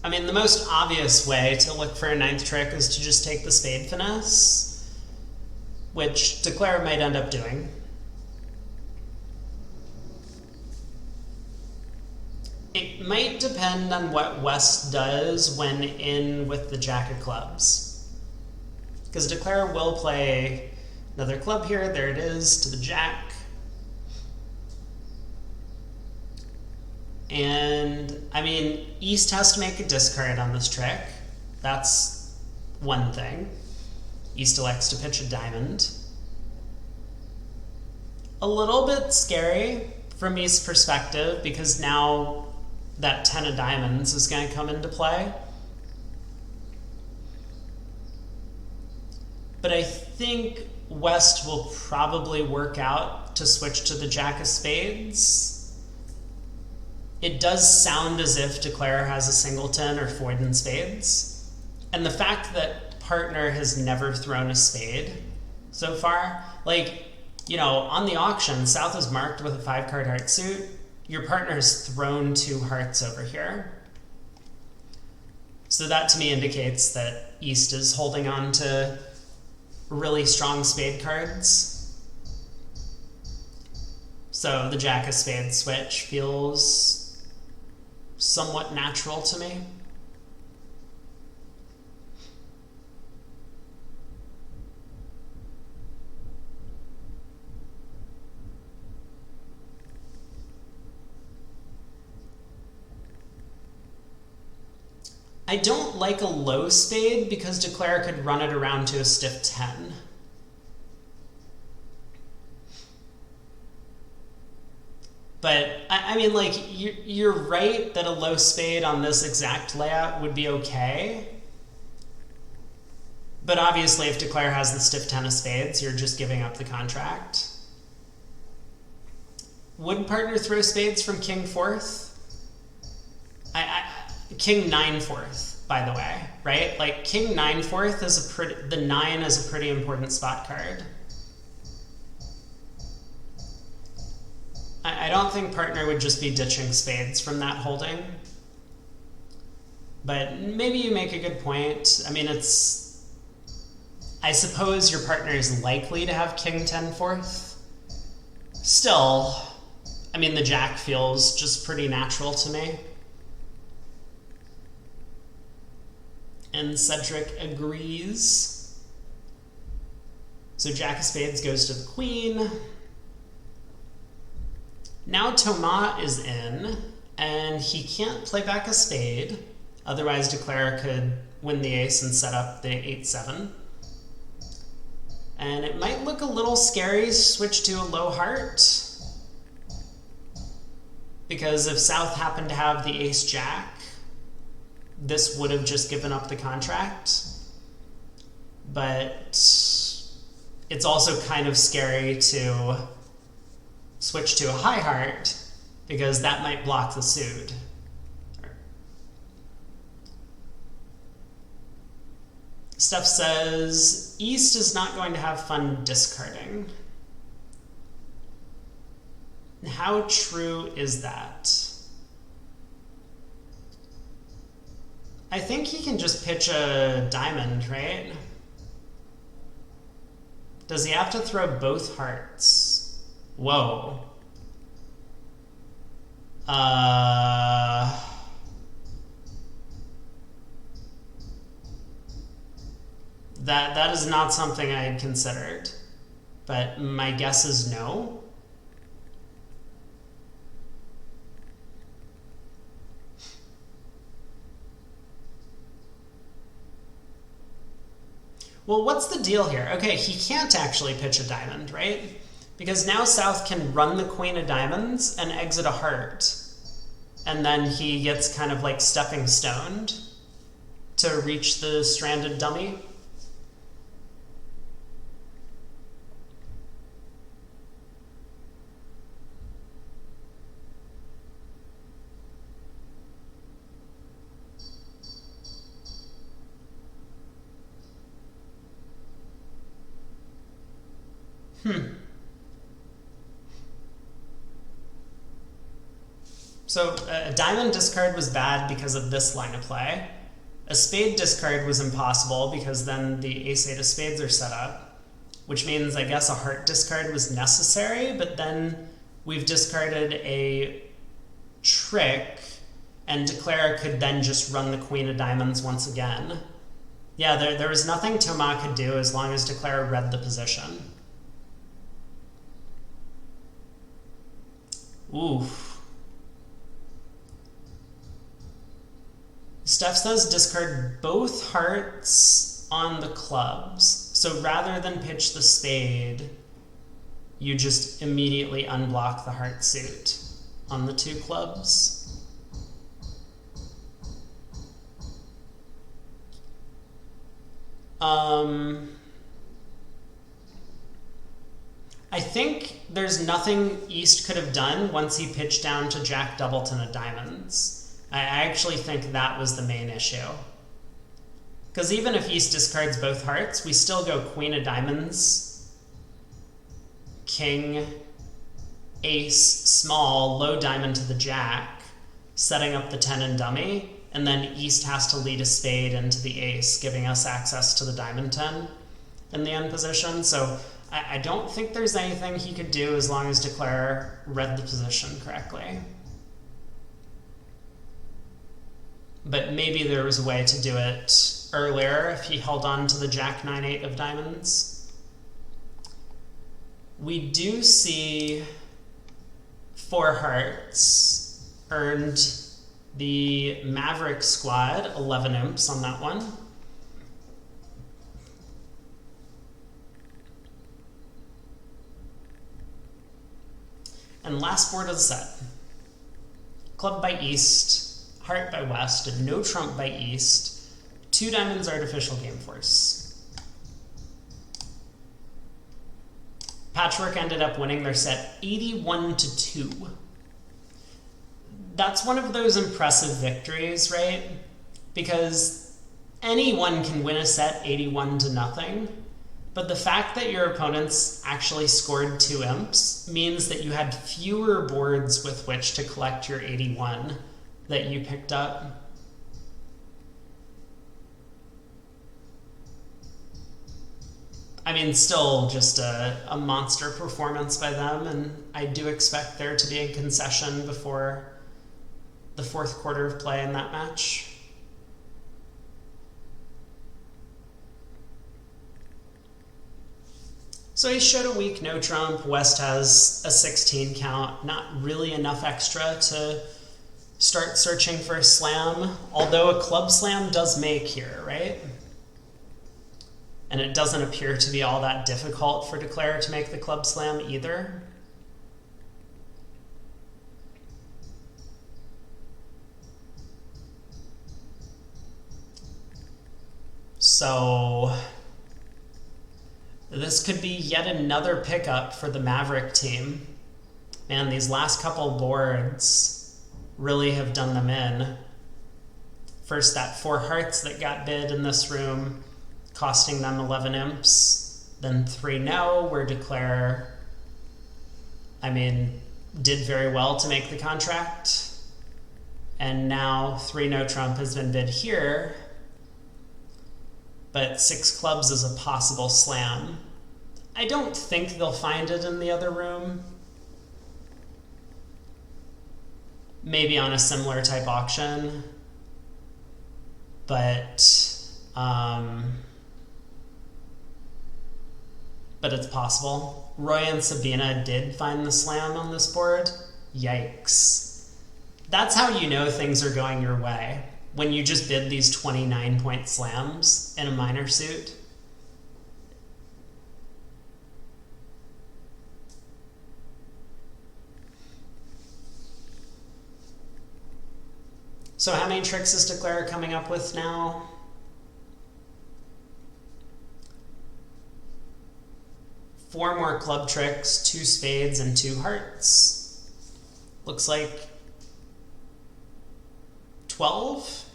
A: I mean, the most obvious way to look for a 9th trick is to just take the spade finesse, which Declare might end up doing. It might depend on what West does when in with the Jack of Clubs. Because Declare will play another club here. There it is, to the Jack. And, I mean, East has to make a discard on this trick. That's one thing. East elects to pitch a diamond. A little bit scary from East's perspective, because now that 10 of diamonds is going to come into play. But I think West will probably work out to switch to the Jack of Spades. It does sound as if Declare has a singleton or four in spades. And the fact that partner has never thrown a spade so far, like, you know, on the auction, South is marked with a 5-card heart suit. Your partner has thrown 2 hearts over here. So that to me indicates that East is holding on to really strong spade cards. So the Jack of Spades switch feels somewhat natural to me. I don't like a low spade because Declare could run it around to a stiff 10. But, I mean, like, you're right that a low spade on this exact layout would be okay. But obviously, if Declare has the stiff 10 of spades, you're just giving up the contract. Would partner throw spades from King 4th? King 9 4th, by the way, right? Like, King 9 4th is a pretty, the 9 is a pretty important spot card. I don't think partner would just be ditching spades from that holding. But maybe you make a good point. I mean, it's, I suppose your partner is likely to have King 10 4th. Still, I mean, the Jack feels just pretty natural to me. And Cedric agrees. So Jack of Spades goes to the Queen. Now Thomas is in, and he can't play back a spade. Otherwise, Declare could win the ace and set up the 8-7. And it might look a little scary to switch to a low heart. Because if South happened to have the ace-jack, this would have just given up the contract. But it's also kind of scary to switch to a high heart, because that might block the suit. Steph says, East is not going to have fun discarding. How true is that? I think he can just pitch a diamond, right? Does he have to throw both hearts? Whoa. That is not something I had considered, but my guess is no. Well, what's the deal here? Okay, he can't actually pitch a diamond, right? Because now South can run the Queen of Diamonds and exit a heart. And then he gets kind of like stepping stoned to reach the stranded dummy. So a diamond discard was bad because of this line of play. A spade discard was impossible because then the ace-8 of spades are set up, which means I guess a heart discard was necessary, but then we've discarded a trick and Declare could then just run the queen of diamonds once again. Yeah, there was nothing Thomas could do as long as Declare read the position. Oof. Steph says discard both hearts on the clubs. So rather than pitch the spade, you just immediately unblock the heart suit on the 2 clubs. I think there's nothing East could have done once he pitched down to Jack Doubleton of diamonds. I actually think that was the main issue. Because even if East discards both hearts, we still go queen of diamonds, king, ace, small, low diamond to the jack, setting up the 10 and dummy, and then East has to lead a spade into the ace, giving us access to the diamond 10 in the end position. So I don't think there's anything he could do as long as Declare read the position correctly. But maybe there was a way to do it earlier if he held on to the Jack 9-8 of diamonds. We do see 4 hearts earned the Mavericks squad 11 imps on that one. And last board of the set. Club by East, heart by West, and no trump by East. 2 diamonds artificial game force. Patchwork ended up winning their set 81-2. That's one of those impressive victories, right? Because anyone can win a set 81-0, but the fact that your opponents actually scored 2 imps means that you had fewer boards with which to collect your 81 that you picked up. I mean, still just a monster performance by them, and I do expect there to be a concession before the 4th quarter of play in that match. So he showed a weak no trump. West has a 16 count, not really enough extra to start searching for a slam, although a club slam does make here, right? And it doesn't appear to be all that difficult for Declare to make the club slam either. So this could be yet another pickup for the Maverick team. Man, these last couple boards really have done them in. First, that 4 hearts that got bid in this room, costing them 11 imps. Then 3 no, where Declare, did very well to make the contract. And now 3 no trump has been bid here, but 6 clubs is a possible slam. I don't think they'll find it in the other room. Maybe on a similar type auction, but it's possible. Roy and Sabina did find the slam on this board. Yikes. That's how you know things are going your way, when you just bid these 29-point slams in a minor suit. So how many tricks is Declare coming up with now? Four more club tricks, 2 spades, and 2 hearts. Looks like 12?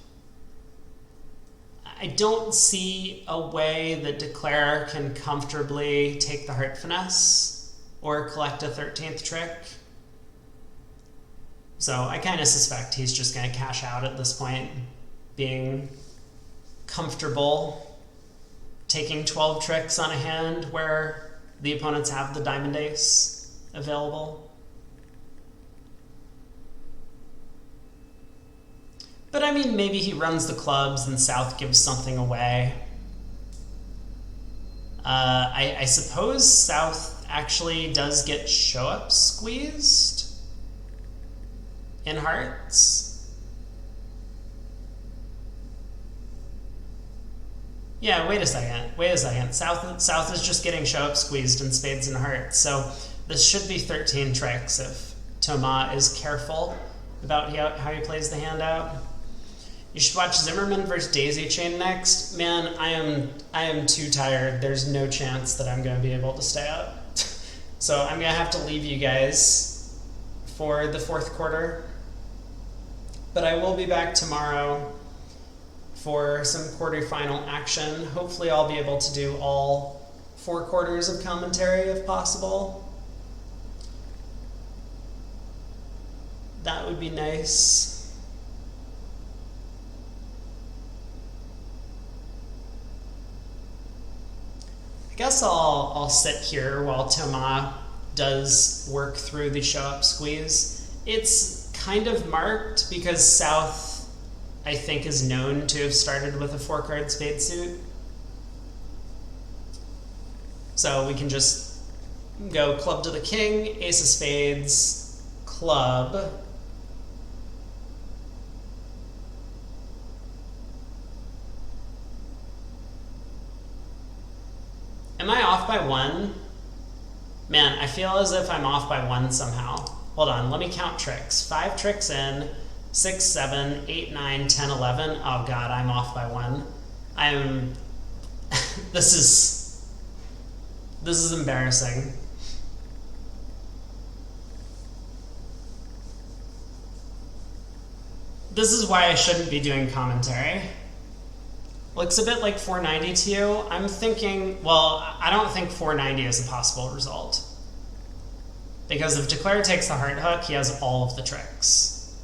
A: I don't see a way that Declare can comfortably take the heart finesse or collect a 13th trick. So I kind of suspect he's just going to cash out at this point, being comfortable taking 12 tricks on a hand where the opponents have the diamond ace available. But I mean, maybe he runs the clubs and South gives something away. I suppose South actually does get show-up squeezed in hearts. Yeah, wait a second. South is just getting show-up squeezed in spades and hearts. So this should be 13 tricks if Thomas is careful about how he plays the hand out. You should watch Zimmerman versus Daisy Chain next. Man, I am too tired. There's no chance that I'm going to be able to stay up. So I'm going to have to leave you guys for the fourth quarter. But I will be back tomorrow for some quarterfinal action. Hopefully I'll be able to do all 4 quarters of commentary if possible. That would be nice. I guess I'll sit here while Thomas does work through the show-up squeeze. It's kind of marked because South, I think, is known to have started with a 4-card spade suit. So we can just go club to the king, ace of spades, club. Am I off by 1? Man, I feel as if I'm off by 1 somehow. Hold on, let me count tricks. 5 tricks in, 6, 7, 8, 9, 10, 11. Oh god, I'm off by 1. I'm... This is embarrassing. This is why I shouldn't be doing commentary. Looks a bit like 490 to you. I'm thinking, well, I don't think 490 is a possible result. Because if Declare takes the heart hook, he has all of the tricks.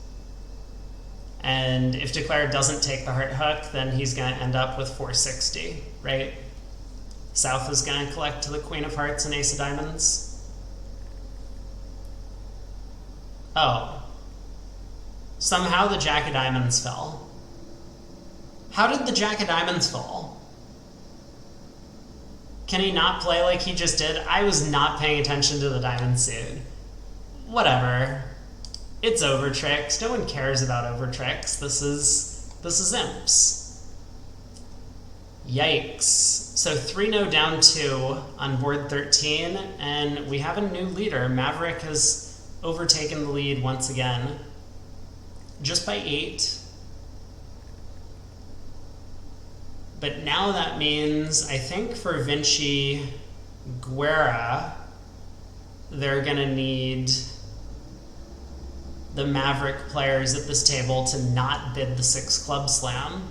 A: And if Declare doesn't take the heart hook, then he's going to end up with 460, right? South is going to collect to the Queen of Hearts and Ace of Diamonds. Oh. Somehow the Jack of Diamonds fell. How did the Jack of Diamonds fall? Can he not play like he just did? I was not paying attention to the diamond suit. Whatever. It's over tricks. No one cares about over tricks. This is imps. Yikes. So 3-0 down 2 on board 13, and we have a new leader. Maverick has overtaken the lead once again. Just by 8. But now that means, I think for Vinciguerra, they're going to need the Maverick players at this table to not bid the 6 club slam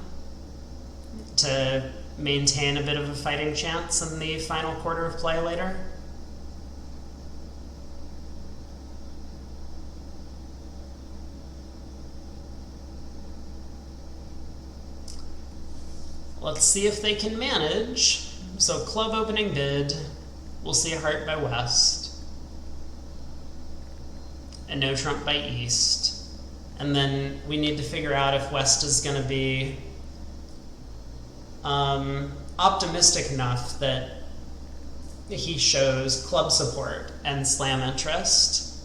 A: to maintain a bit of a fighting chance in the final quarter of play later. Let's see if they can manage. So club opening bid, we'll see a heart by West, and no trump by East. And then we need to figure out if West is going to be optimistic enough that he shows club support and slam interest,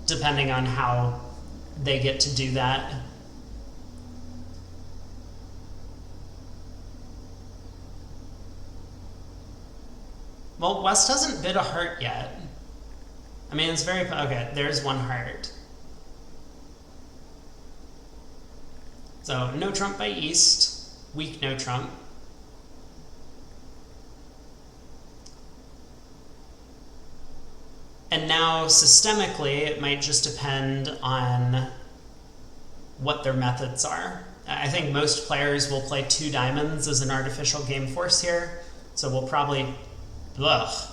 A: depending on how they get to do that. Well, West hasn't bid a heart yet. I mean, it's very... Okay, there's 1 heart. So, no trump by East. Weak no trump. And now, systemically, it might just depend on what their methods are. I think most players will play 2 diamonds as an artificial game force here. So we'll probably... Ugh.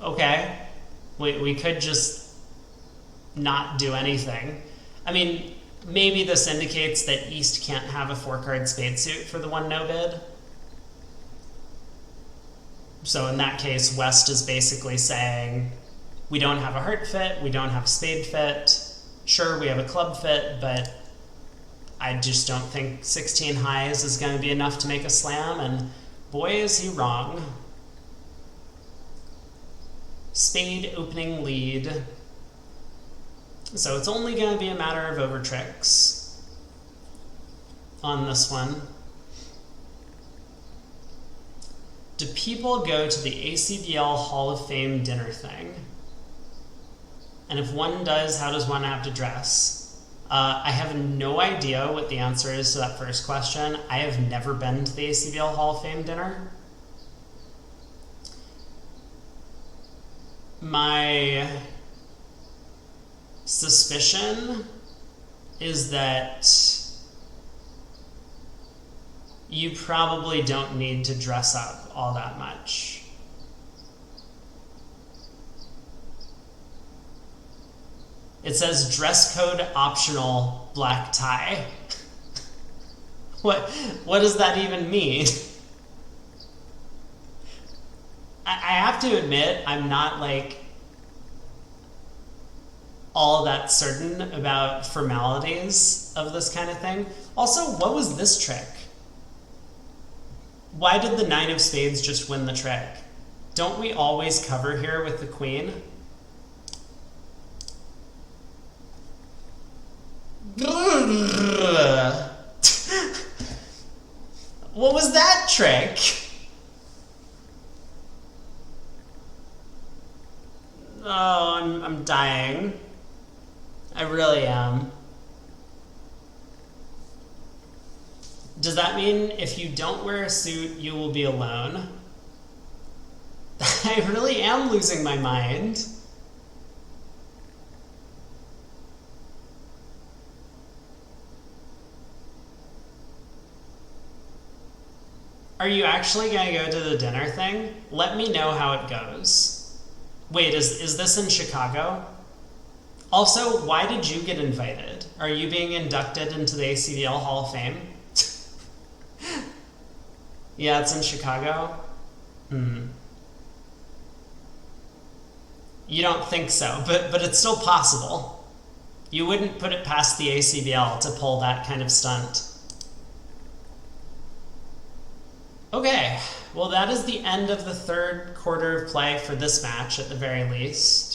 A: Okay. We could just not do anything. I mean, maybe this indicates that East can't have a 4-card spade suit for the 1 no bid. So in that case, West is basically saying, we don't have a heart fit, we don't have a spade fit, Sure, we have a club fit, but I just don't think 16 highs is going to be enough to make a slam, and boy is he wrong. Spade opening lead. So it's only going to be a matter of over tricks on this one. Do people go to the ACBL Hall of Fame dinner thing? And if one does, how does one have to dress? I have no idea what the answer is to that first question. I have never been to the ACBL Hall of Fame dinner. My suspicion is that you probably don't need to dress up all that much. It says dress code optional black tie. What does that even mean? I have to admit, I'm not like all that certain about formalities of this kind of thing. Also, what was this trick? Why did the 9 of spades just win the trick? Don't we always cover here with the queen? What was that trick? Oh, I'm dying. I really am. Does that mean if you don't wear a suit, you will be alone? I really am losing my mind. Are you actually going to go to the dinner thing? Let me know how it goes. Wait, is this in Chicago? Also, why did you get invited? Are you being inducted into the ACBL Hall of Fame? Yeah, it's in Chicago? You don't think so, but it's still possible. You wouldn't put it past the ACBL to pull that kind of stunt. Okay, well that is the end of the third quarter of play for this match at the very least.